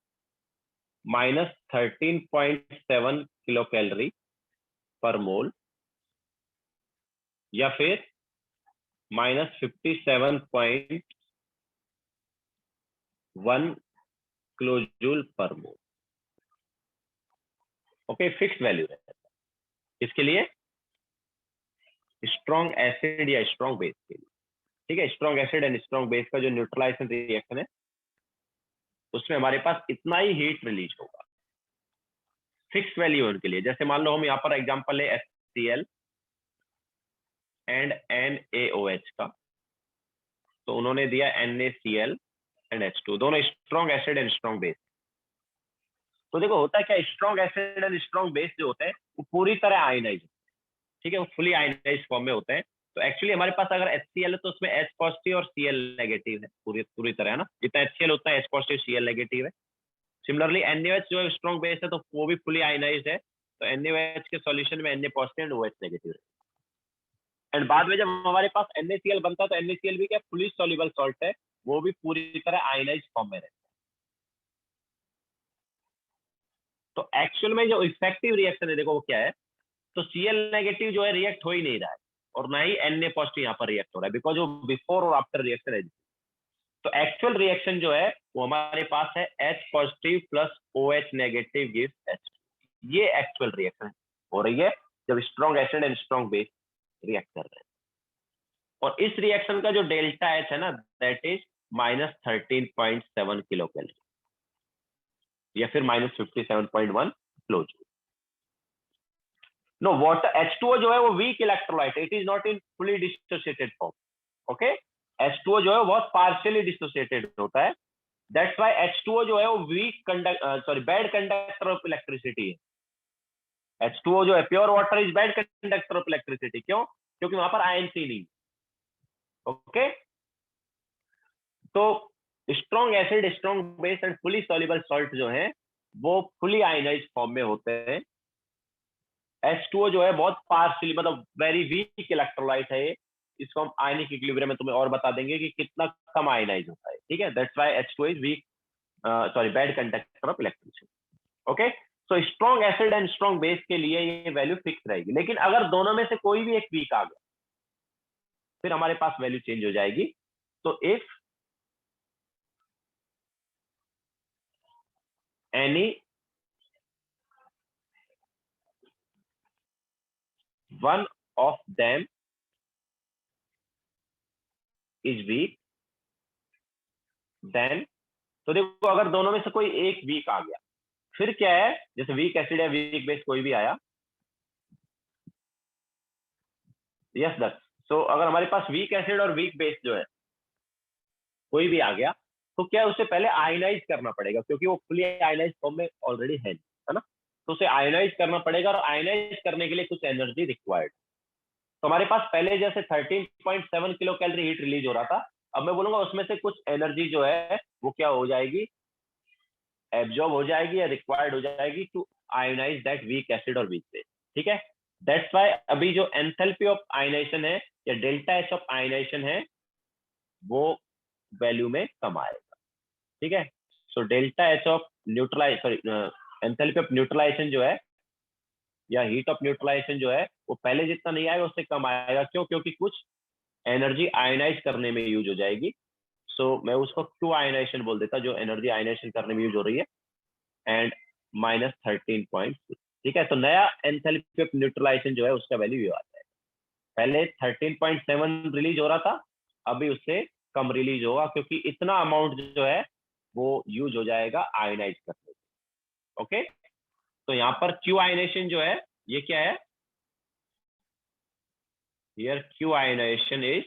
-13.7 किलो कैलोरी पर मोल, या फिर -57.1 किलो जूल पर मोल। ओके, फिक्स वैल्यू है इसके लिए, स्ट्रॉन्ग एसिड या स्ट्रॉन्ग बेस के लिए। ठीक है, strong acid and strong base का जो न्यूट्रलाइजेशन रिएक्शन है उसमें हमारे पास इतना ही हीट रिलीज होगा, फिक्स वैल्यू उनके लिए। जैसे मान लो हम यहाँ पर एग्जांपल है HCl एंड NaOH का, तो उन्होंने दिया NaCl एंड H2, दोनों strong acid and strong base. तो देखो होता है क्या, strong acid and strong base जो होते हैं वो पूरी तरह आयनाइज, ठीक है, वो फुली आयनाइज फॉर्म में होते हैं। तो एक्चुअली हमारे पास अगर HCl है तो उसमें H पॉजिटिव और Cl नेगेटिव है, पूरी पूरी तरह है ना, जितना HCl उतना H पॉजिटिव Cl नेगेटिव है। सिमिलरली NaOH जो है स्ट्रॉन्ग बेस है तो वो भी फुली आयनाइज्ड है, तो NaOH के सॉल्यूशन में Na positive and OH negative है। एंड बाद में जब हमारे पास NaCl बनता है तो NaCl भी क्या फुली सॉल्युबल सॉल्ट है, वो भी पूरी तरह आयनाइज्ड फॉर्म में रहता है। तो एक्चुअल में जो इफेक्टिव रिएक्शन है देखो वो क्या है, तो Cl नेगेटिव जो है रिएक्ट हो ही नहीं रहा है और ना ही Na पॉजिटिव यहाँ पर रिएक्ट हो रहा है, बिकॉज वो बिफोर और आफ्टर रिएक्शन है। तो एक्चुअल रिएक्शन जो है वो हमारे पास है H positive plus OH negative gives H। ये एक्चुअल रिएक्शन हो रही है जब strong acid and strong base react कर रहे हैं। और इस रिएक्शन का जो डेल्टा H है ना, दैट इज -13.7 किलो कैलोरी या फिर -57.1 kilo joule. No, water H2O जो है वो weak electrolyte, it is not in fully dissociated form. Okay, H2O जो है बहुत पार्शियली डिसोसिएटेड होता है, दैट्स व्हाई H2O जो है वो weak bad conductor of electricity है। H2O जो है pure water is bad conductor of electricity, क्यों? क्योंकि वहां पर आयन सी नहीं। ओके, तो strong acid, strong base and fully soluble salt जो है वो फुली आयनाइज्ड फॉर्म में होते हैं। H2O जो है बहुत पार्शियली, मतलब वेरी वीक इलेक्ट्रोलाइट है, इसको हम आयनिक इक्विलिब्रियम में तुम्हें और बता देंगे कि कितना कम आयनाइज होता है। ठीक है, that's why H2O is weak bad conductor of electricity. Okay, so strong acid and strong base के लिए ये वैल्यू फिक्स रहेगी, लेकिन अगर दोनों में से कोई भी एक वीक आ गया फिर हमारे पास वैल्यू चेंज हो जाएगी। तो if any one of them is weak, then, तो देखो अगर दोनों में से कोई एक वीक आ गया, फिर क्या है, जैसे वीक एसिड या वीक बेस कोई भी आया, यस दस। सो अगर हमारे पास वीक एसिड और वीक बेस जो है कोई भी आ गया, तो क्या है, उसे पहले आयनाइज करना पड़ेगा, क्योंकि वो फुली आयनाइज फॉर्म में ऑलरेडी है ना। तो उसे आयनाइज करना पड़ेगा, और आयनाइज करने के लिए कुछ एनर्जी रिक्वायर्ड। तो हमारे पास पहले जैसे 13.7 किलो कैलोरी हीट रिलीज हो रहा था, अब मैं बोलूंगा उसमें से कुछ एनर्जी जो है वो क्या हो जाएगी, एब्जॉर्ब हो जाएगी या रिक्वायर्ड हो जाएगी to ionise that weak acid और वीक बेस। ठीक है, दैट्स वाई अभी जो एंथैल्पी ऑफ आयनाइजेशन है या डेल्टा एच ऑफ आयनाइजेशन है वो वैल्यू में कम आएगा। ठीक है, so delta H of neutralise sorry enthalpy of neutralisation जो है या हीट ऑफ न्यूट्रलाइजेशन जो है वो पहले जितना नहीं आएगा उससे कम आएगा। क्यों? क्योंकि कुछ एनर्जी आयनाइज करने में यूज हो जाएगी। सो मैं उसको क्यू आयनाइजेशन बोल देता, जो एनर्जी आयनाइजेशन करने में यूज हो रही है, एंड -13.6। ठीक है, तो नया एंथैल्पी ऑफ न्यूट्रलाइजेशन जो है उसका वैल्यू ये आता है। पहले 13.7 रिलीज हो रहा था, अभी उससे कम रिलीज होगा, क्योंकि इतना अमाउंट जो है वो यूज हो जाएगा आयनाइज करने में। ओके, तो यहाँ पर क्यू आयनाइजेशन जो है ये क्या है, हियर क्यू आयनाइजेशन इज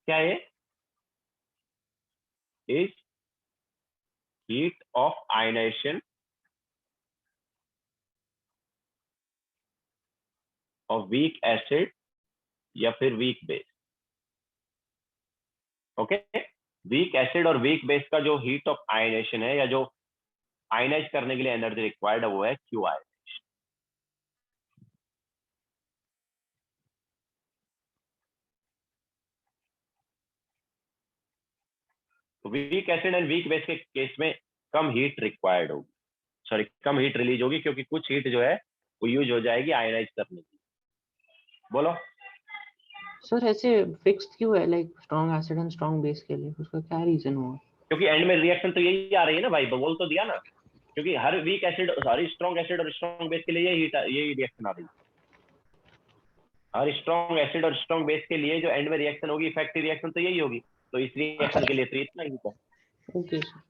क्या है, is heat of ionisation of weak acid या फिर weak base. Okay, weak acid और वीक बेस का जो हीट ऑफ आयनाइजेशन है या जो आयनाइज करने के लिए एनर्जी रिक्वायर्ड है वो है क्यू आई। तो weak acid and weak base के केस में कम हीट रिक्वायर्ड होगी, सॉरी कम हीट रिलीज होगी, क्योंकि कुछ हीट जो है वो यूज हो जाएगी आयनाइज करने की। बोलो। सर ऐसे फिक्स्ड क्यों है, like strong acid and strong base के लिए उसका क्या रीजन हुआ? क्योंकि एंड में रिएक्शन तो यही आ रही है ना भाई, बोल तो दिया ना, क्योंकि हर weak acid sorry strong acid और स्ट्रॉन्ग बेस के लिए यही रिएक्शन आ रही है। हर स्ट्रॉन्ग एसिड और स्ट्रॉन्ग बेस के लिए जो एंड में रिएक्शन होगी, इफेक्टिव रिएक्शन तो यही होगी। तो इस रिएक्शन के लिए तो इतना ही है। Okay sir.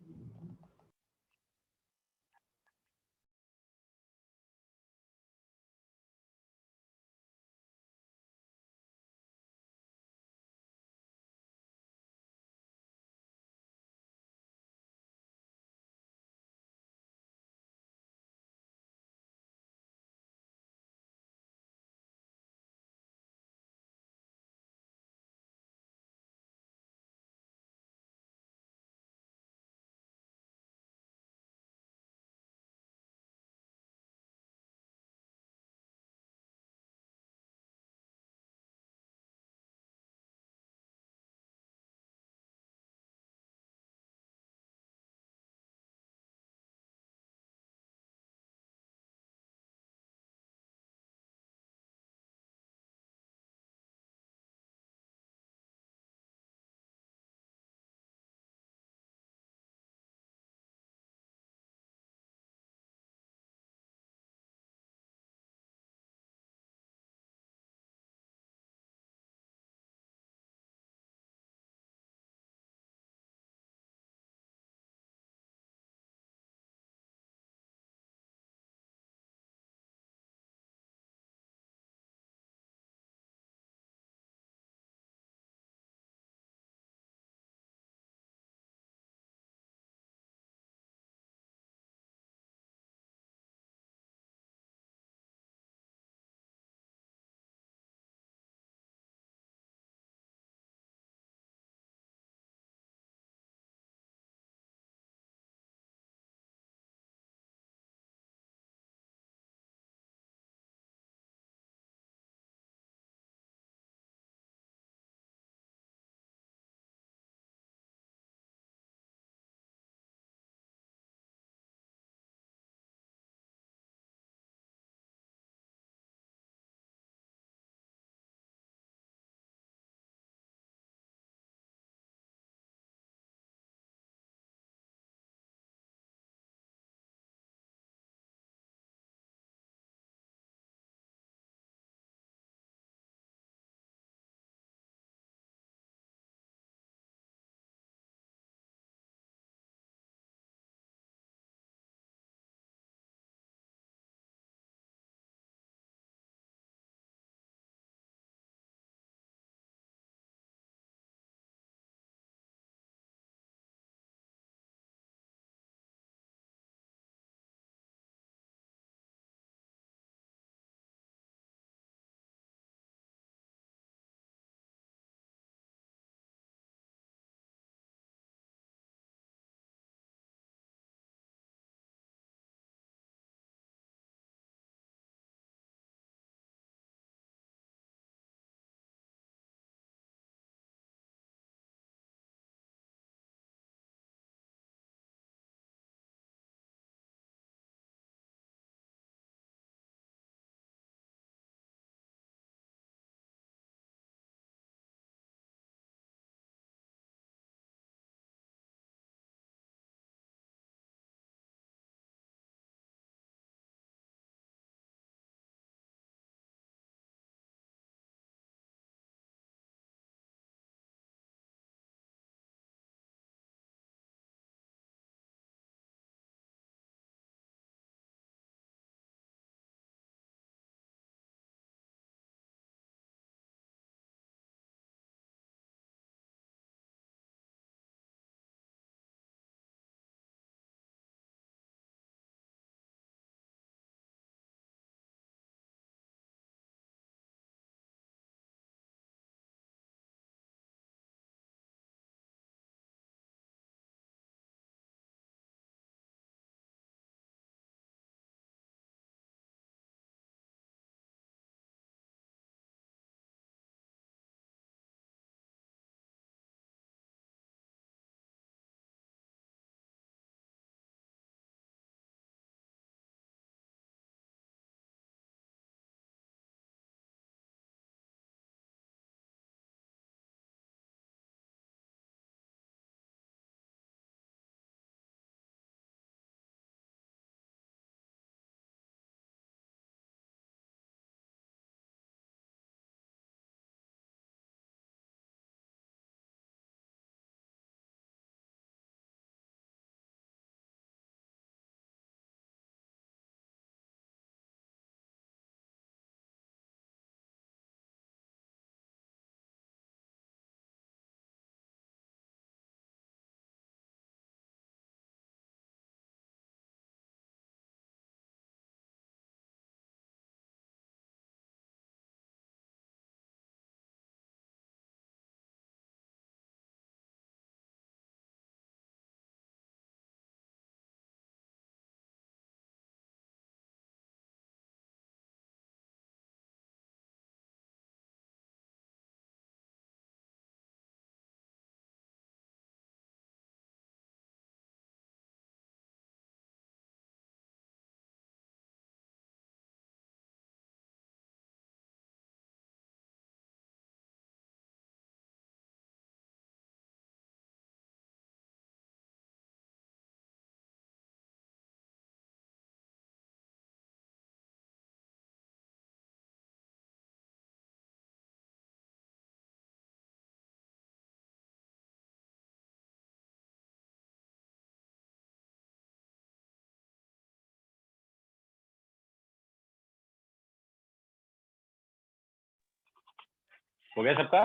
हो गया सबका?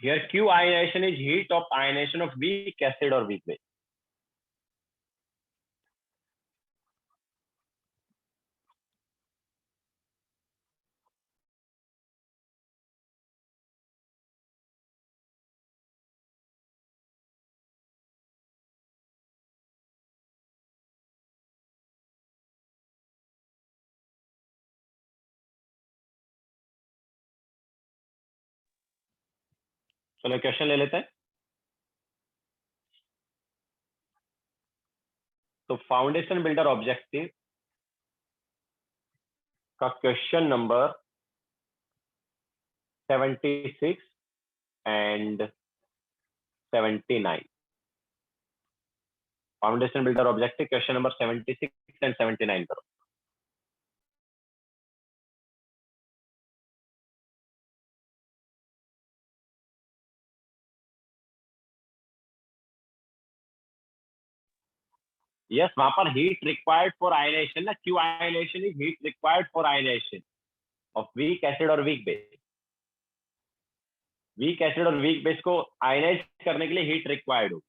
Here Q ionization is heat of ionization of weak acid or weak base. चलो क्वेश्चन ले लेते हैं। तो फाउंडेशन बिल्डर ऑब्जेक्टिव का question number 76 and 79। Foundation builder objective question number 76 and 79 करो। यस, वहां पर हीट रिक्वायर्ड फॉर आयनाइजेशन ना, Q ionisation is heat required for ionisation of weak acid और वीक बेस। वीक एसिड और weak base को ionise करने के लिए हीट रिक्वायर्ड हो।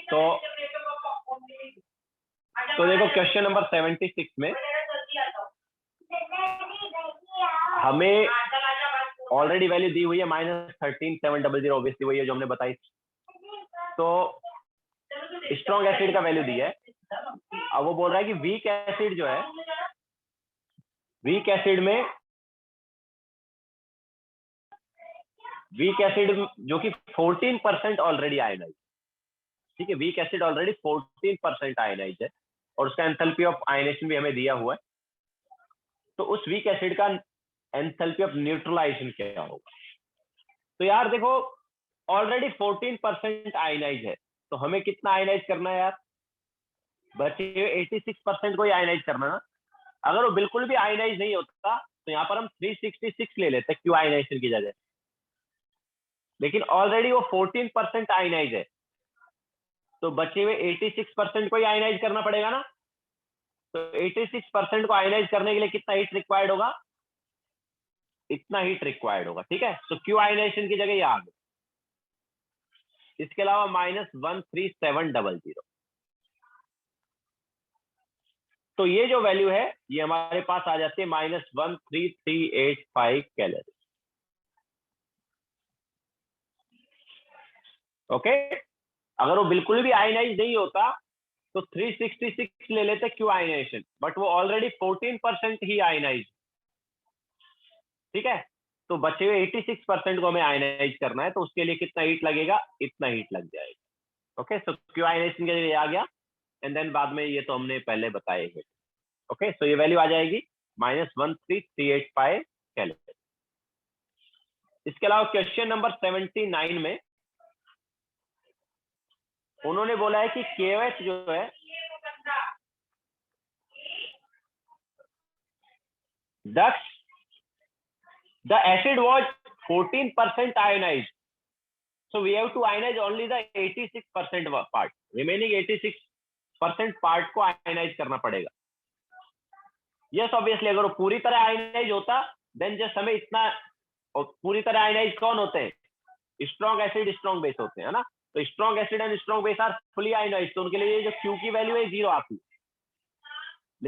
तो देखो क्वेश्चन नंबर 76 में हमें ऑलरेडी वैल्यू दी हुई है -13,700, ऑब्वियसली वही है जो हमने बताई। तो स्ट्रॉन्ग एसिड का वैल्यू दी है। अब वो बोल रहा है कि वीक एसिड जो है, वीक एसिड जो कि 14% ऑलरेडी आयनाइज, ठीक है, वीक एसिड ऑलरेडी 14% आयनाइज है और उसका एंथैल्पी ऑफ आयनेशन भी हमें दिया हुआ है। तो उस वीक एसिड का एंथैल्पी ऑफ न्यूट्रलाइजेशन क्या होगा? तो यार देखो ऑलरेडी 14% आयनाइज है, तो हमें कितना आयनाइज करना है यार? बचे 86% को ही आयनाइज करना ना। अगर वो बिल्कुल भी आयनाइज नहीं होता तो यहाँ पर हम 366 ले लेते क्यू आयनाइजेशन की जगह, लेकिन ऑलरेडी वो 14% आयनाइज है, तो बचे हुए 86% को ही आयनाइज करना पड़ेगा ना। तो 86% को आयनाइज करने के लिए कितना हीट रिक्वायर्ड होगा? इतना हीट रिक्वायर्ड होगा, ठीक है। तो क्यू आयनाइजेशन की जगह ये आ गया। इसके अलावा -13700, तो ये जो वैल्यू है ये हमारे पास आ जाती है -13385 कैलोरी। ओके, अगर वो बिल्कुल भी आयनाइज नहीं होता तो 366 ले लेते क्यू आयनाइजेशन, बट वो ऑलरेडी 14% ही आयनाइज, ठीक है। तो बचे हुए 86% को हमें आयनाइज करना है, तो उसके लिए कितना हीट लगेगा? इतना हीट लग जाएगा। ओके, सो क्यू आयनाइजेशन के लिए आ गया, एंड देन बाद में ये तो हमने पहले बताए हैं। ओके, सो ये वैल्यू आ जाएगी -13385 कैलोरी। इसके अलावा क्वेश्चन नंबर 79 में उन्होंने बोला है कि KOH जो है the acid was 14% ionized, so we have to ionize only the 86% part, remaining 86% part को आयनाइज करना पड़ेगा। यस, ऑब्वियसली अगर वो पूरी तरह आयनाइज होता देन जस्ट हमें इतना, और पूरी तरह आयनाइज कौन होते हैं? स्ट्रॉन्ग एसिड स्ट्रॉन्ग बेस होते हैं, है ना। तो strong acid and strong base are fully ionise, तो उनके लिए जो क्यू की वैल्यू है 0 आती है।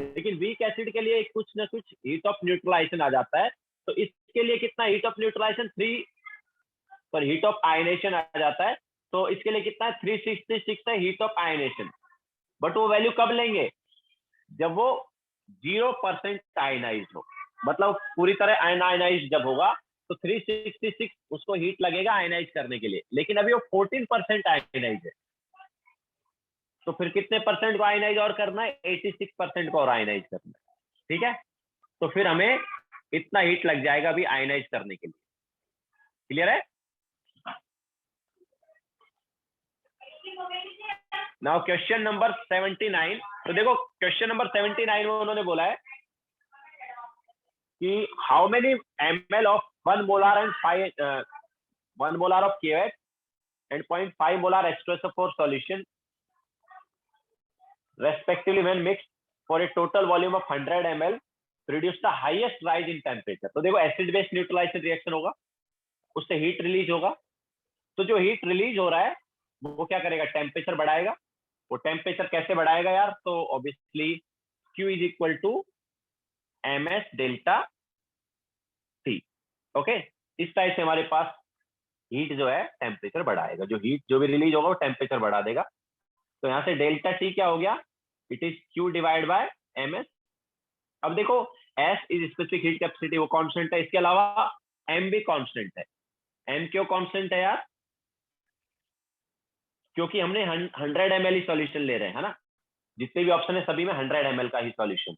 लेकिन वीक एसिड के लिए कुछ ना कुछ हीट ऑफ न्यूट्रलाइजेशन आ जाता है, तो इसके लिए कितना हीट ऑफ न्यूट्रलाइजेशन 3 पर हीट ऑफ आयनेशन आ जाता है, तो इसके लिए कितना है? 366 है हीट ऑफ आयनेशन। बट वो वैल्यू कब लेंगे? जब वो 0% आयनाइज हो, मतलब पूरी तरह अनआयनाइज जब होगा तो 366 उसको हीट लगेगा आयनाइज करने के लिए, लेकिन अभी वो 14% आयनाइज है, तो फिर कितने परसेंट को आयनाइज और करना है? 86% को और आयनाइज करना है, ठीक है। तो फिर हमें इतना हीट लग जाएगा अभी आयनाइज करने के लिए। क्लियर है? Now question number 79। तो देखो क्वेश्चन नंबर 79 में उन्होंने बोला है कि how many ml of 1 molar and 1 molar of KOH and 0.5 molar H2SO4 solution respectively when mixed for a total volume of 100 ml produce the highest rise in temperature। तो देखो acid base neutralisation reaction होगा, उससे heat release होगा। तो जो heat release हो रहा है वो क्या करेगा? टेम्परेचर बढ़ाएगा। वो टेम्परेचर कैसे बढ़ाएगा यार? तो obviously Q is equal to MS delta T। Okay, इस टाइप से हमारे पास हीट जो है टेम्परेचर बढ़ाएगा, जो हीट जो भी रिलीज होगा वो टेम्परेचर बढ़ा देगा। तो यहाँ से डेल्टा T क्या हो गया? It is Q divide by MS। अब देखो S is specific heat capacity, वो कांस्टेंट है। इसके अलावा M भी कांस्टेंट है। M क्यों कांस्टेंट है यार? क्योंकि हमने 100 ml ही सॉल्यूशन ले रहे हैं, है ना। जितने भी ऑप्शन है सभी में 100 ml का ही सॉल्यूशन।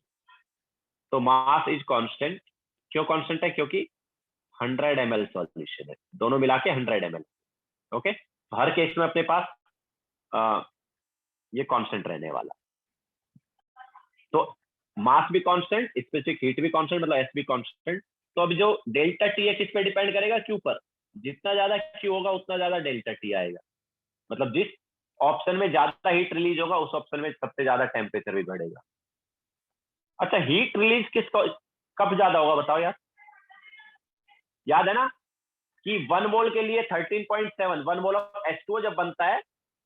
तो मास इज कांस्टेंट। क्यों कांस्टेंट है? क्योंकि 100 ml सॉल्यूशन है, दोनों मिला के 100 ml। ओके, तो हर केस में अपने पास ये कांस्टेंट रहने वाला। तो मास भी कांस्टेंट, स्पेसिफिक हीट भी कांस्टेंट, मतलब एस भी कांस्टेंट। तो अब जो डेल्टा टी है किस पे डिपेंड करेगा? क्यू पर। जितना ज्यादा क्यू होगा उतना ज्यादा डेल्टा टी आएगा, मतलब जिस ऑप्शन में ज्यादा हीट रिलीज होगा उस ऑप्शन में सबसे ज्यादा टेम्परेचर भी बढ़ेगा। अच्छा, हीट रिलीज कब ज्यादा होगा बताओ यार? याद है ना कि 1 मोल के लिए 13.7 1 मोल ऑफ H2O जब बनता है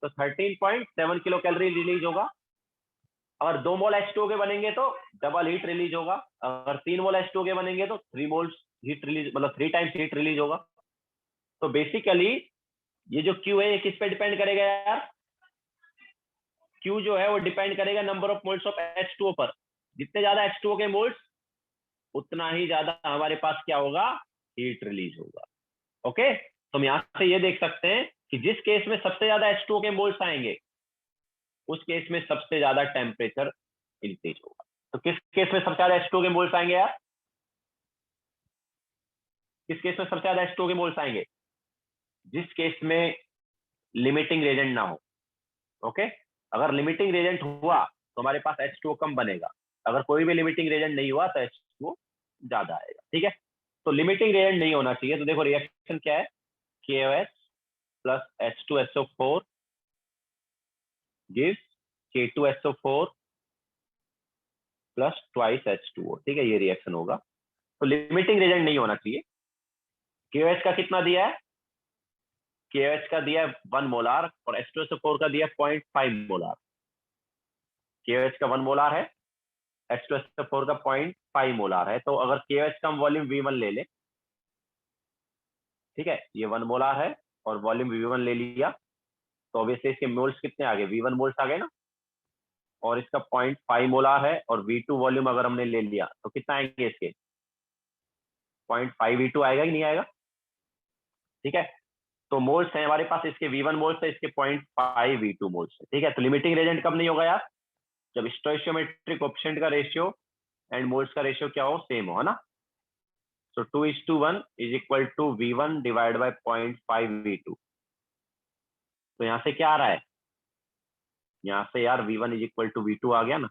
तो 13.7 किलो कैलोरी रिलीज होगा। अगर 2 मोल H2O के बनेंगे तो डबल हीट रिलीज होगा। अगर 3 मोल H2O के बनेंगे तो 3 मोल्स हीट रिलीज, मतलब 3 टाइम्स हीट रिलीज होगा। तो बेसिकली ये जो Q है ये किस पे डिपेंड करेगा यार? Q जो है वो डिपेंड करेगा number of moles of H2O पर। जितने ज्यादा H2O के मोल्स उतना ही ज्यादा हमारे पास क्या होगा? हीट रिलीज होगा। ओके, तो हम यहां से ये देख सकते हैं कि जिस केस में सबसे ज्यादा H2O के मोल्स आएंगे उस केस में सबसे ज्यादा टेम्परेचर इंक्रीज होगा। तो किस केस में सबसे ज्यादा H2O के मोल्स आएंगे यार? किस केस में सबसे ज्यादा H2O के मोल्स आएंगे? जिस केस में लिमिटिंग रेजेंट ना हो। ओके, अगर लिमिटिंग रेजेंट हुआ तो हमारे पास H2O कम बनेगा। अगर कोई भी लिमिटिंग रेजेंट नहीं हुआ तो H2O ज्यादा आएगा। ठीक है, तो लिमिटिंग रेजेंट नहीं होना चाहिए। तो देखो रिएक्शन क्या है, KOH plus H2SO4 gives K2SO4 plus twice H2O। ठीक है, ये रिएक्शन होगा। तो लिमिटिंग रेजेंट नहीं होना चाहिए। KOH का कितना दिया है? KOH का दिया है 1 मोलार और H2SO4 का दिया 0.5 मोलार। KOH का 1 मोलार है, H2SO4 का 0.5 मोलार है। तो अगर KOH का हम वॉल्यूम V1 ले लें, ठीक है, ये 1 मोलार है और वॉल्यूम V1 ले लिया, तो ऑब्वियसली इसके मोल्स कितने आ गए? V1 मोल्स आ गए ना, और इसका 0.5 मोलार है और V2 वॉल्यूम अगर हमने ले लिया तो कितना आएंगे इसके? 0.5 V2 आएगा कि नहीं आएगा? ठीक है, तो मोल्स है हमारे पास, इसके V1 मोल्स है, इसके 0.5 V2 मोल्स है। ठीक है, तो लिमिटिंग रेजेंट कब नहीं होगा यार? जब स्टोइशियोमेट्रिक कोएफिशिएंट का रेशियो एंड मोल्स का रेशियो क्या हो? सेम हो, है ना। So 2:1 is equal to V1 divide by 0.5 V2। तो यहाँ से क्या आ रहा है? यहाँ से यार V1 is equal to V2 आ गया ना।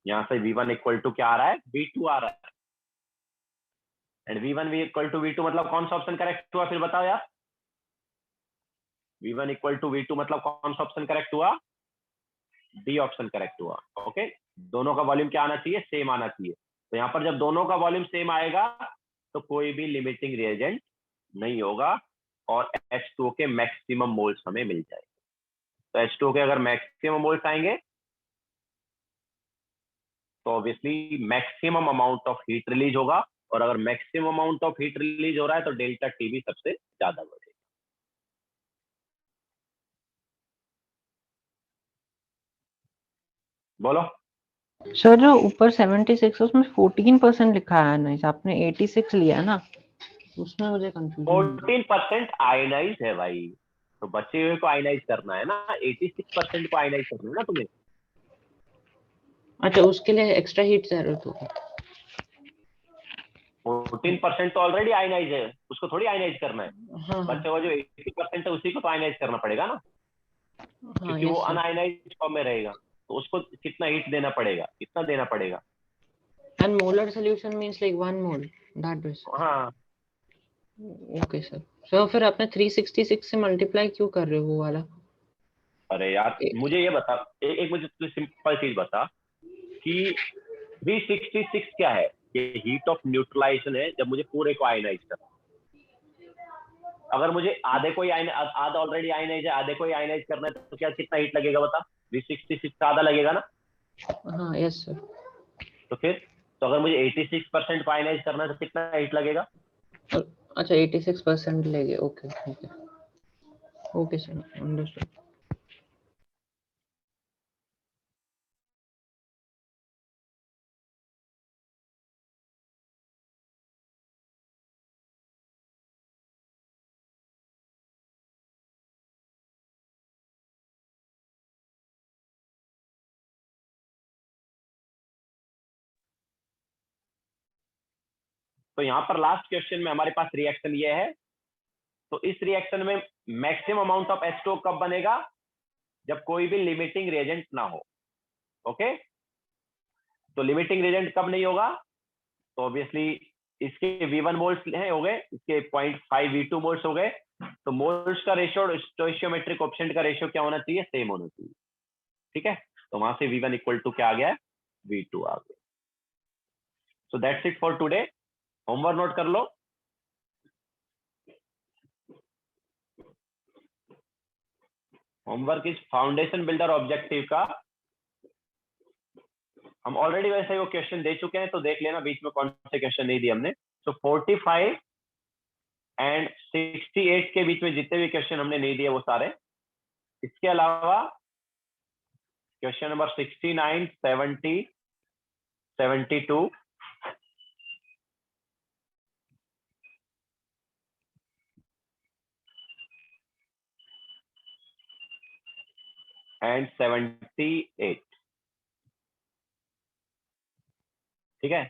यहाँ से V1 इक्वल टू क्या आ रहा है? V2 आ रहा है। एंड V1 भी इक्वल टू V2 मतलब कौन सा ऑप्शन करेक्ट हुआ? फिर बताओ यार। V1 इक्वल टू V2 मतलब कौन सा ऑप्शन करेक्ट हुआ? डी ऑप्शन करेक्ट हुआ। ओके, दोनों का वॉल्यूम क्या आना चाहिए? सेम आना चाहिए। तो यहाँ पर जब दोनों का वॉल्यूम सेम आएगा तो कोई भी लिमिटिंग रिएजेंट नहीं होगा और H2O के मैक्सिमम मोल्स हमें मिल जाएंगे। तो H2O के अगर मैक्सिमम मोल्स आएंगे तो obviously maximum amount of heat release होगा, और अगर maximum amount of heat release हो रहा है तो डेल्टा टी भी सबसे ज्यादा बढ़ेगा। बोलो। सर जो ऊपर 76 उसमें 14% लिखा है ना, आपने 86 लिया ना, उसमें मुझे कंफ्यूजन। 14% आयनाइज है भाई, तो बचे हुए को आयनाइज करना है ना। 86% को आयनाइज करना है ना तुम्हें। अच्छा, उसके लिए एक्स्ट्रा हीट जरूरत होगी। 14% तो ऑलरेडी आयनाइज है, उसको थोड़ी आयनाइज करना है। हाँ हाँ बचे हुआ जो 80% है उसी को तो आयनाइज करना पड़ेगा ना, हाँ, क्योंकि वो यस सर। अनआयनाइज फॉर्म में रहेगा। तो उसको कितना हीट देना पड़ेगा? कितना देना पड़ेगा? And molar solution means like 1 mole, that base. हाँ, ओके सर। सर फिर आपने 366 से मल्टीप्लाई क्यों कर रहे हो वो वाला? अरे यार मुझे ये बता, एक मुझे तू सिंपल चीज बता कि 366 क्या है? ये हीट ऑफ न्यूट्रलाइजेशन है, जब मुझे पूरे को आयनाइज करना। अगर मुझे आधे को ही आधा ऑलरेडी आयनाइज है, आधे को ही आयनाइज करना है तो क्या कितना हीट लगेगा बता? 366 का आधा लगेगा ना। हाँ यस सर। तो फिर, तो अगर मुझे 86% को आयनाइज करना है तो कितना हीट लगेगा? अच्छा 86% लेंगे, okay okay okay sir, understood. तो यहाँ पर लास्ट क्वेश्चन में हमारे पास रिएक्शन ये है। तो इस रिएक्शन में मैक्सिमम अमाउंट ऑफ H2O कब बनेगा? जब कोई भी लिमिटिंग रिएजेंट ना हो। ओके, तो लिमिटिंग रिएजेंट कब नहीं होगा? तो ऑब्वियसली इसके V1 मोल्स हैं हो गए, इसके 0.5 V2 मोल्स हो गए। तो मोल्स का रेशियो स्टोइशियोमेट्रिक कोएफिशिएंट का रेशियो क्या होना चाहिए? सेम होना चाहिए। ठीक है, तो वहां से V1 इक्वल टू क्या आ गया? V2 आ गया। So that's it for today. Homework note कर लो। Homework is foundation builder objective का हम ऑलरेडी वैसे वो क्वेश्चन दे चुके हैं, तो देख लेना बीच में कौन से क्वेश्चन नहीं दिए हमने। तो 45 एंड 68 के बीच में जितने भी क्वेश्चन हमने नहीं दिए वो सारे। इसके अलावा क्वेश्चन नंबर 69, 70, 72 एंड 78, ठीक है।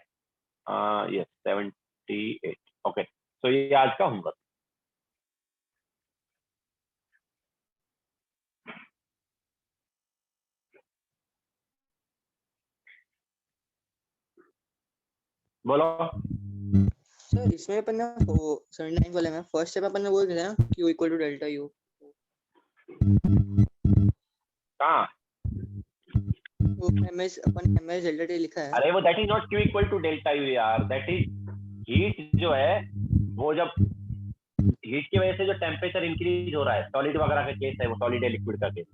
Yes 78, okay. तो ये आज का होमवर्क। बोलो। सर इसमें अपन ने वो 79 वाले में फर्स्ट स्टेप अपन ने वो किया ना q equal to delta u। कहाँ? वो ms अपन ms डेल्टा t लिखा है। अरे वो that is not q equal to delta U यार, दैट इज हीट जो है वो जब हीट की वजह से जो टेम्परेचर इंक्रीज हो रहा है, सॉलिड वगैरह का केस है वो, सॉलिड एंड लिक्विड का केस,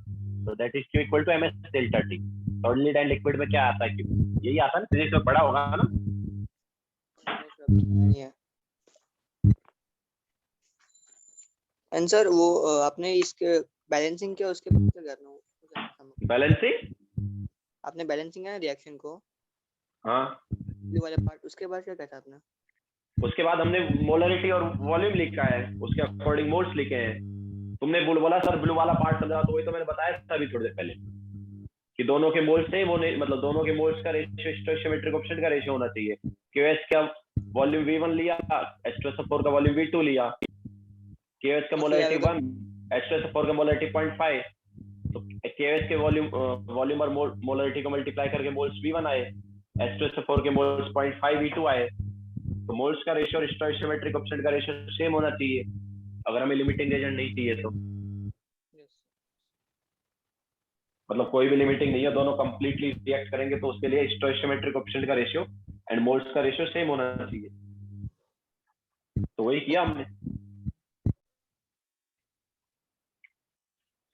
तो that is q equal to ms delta t। Solid and liquid में क्या आता है q? यही आता है ना, फिजिक्स में पढ़ा होगा ना। आंसर वो आपने इसके बैलेंसिंग किया उसके बाद क्या करना है? बैलेंसिंग, आपने बैलेंसिंग किया ना रिएक्शन को, हाँ ब्लू वाले पार्ट, उसके बाद क्या कहता आपने? उसके बाद हमने मोलरिटी और वॉल्यूम लिखा है, उसके अकॉर्डिंग मोल्स लिखे हैं। तुमने बोला सर ब्लू वाला पार्ट समझा, तो वही तो मैंने बताया था अभी थोड़ी देर पहले कि दोनों के मोल्स से वो नहीं, मतलब दोनों के मोल्स का रेशियो स्टोइकियोमेट्रिक कोएफिशिएंट का रेशियो होना चाहिए। क्यूएस का वॉल्यूम V1 लिया, H2SO4 का वॉल्यूम V2 लिया, क्यूएस का मोलरिटी 1, H2SO4 का मोलरिटी 0.5, तो क्यूएस के वॉल्यूम और मोलरिटी को मल्टीप्लाई करके मोल्स V1 आए, H2SO4 के मोल्स 0.5 V2 आए। तो मोल्स का रेशियो और स्टोइकियोमेट्रिक कोएफिशिएंट का रेशियो सेम होना चाहिए अगर हमें लिमिटिंग एजेंट नहीं चाहिए तो। मतलब कोई भी लिमिटिंग नहीं है, दोनों कंप्लीटली रिएक्ट करेंगे तो उसके लिए स्टोइकियोमेट्रिक कोएफिशिएंट का रेशियो एंड मोल्स का रेशियो सेम होना चाहिए। तो वही किया हमने।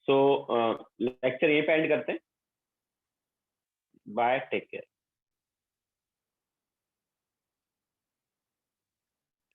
सो लेक्चर यहीं पे एंड करते हैं। Bye, take care.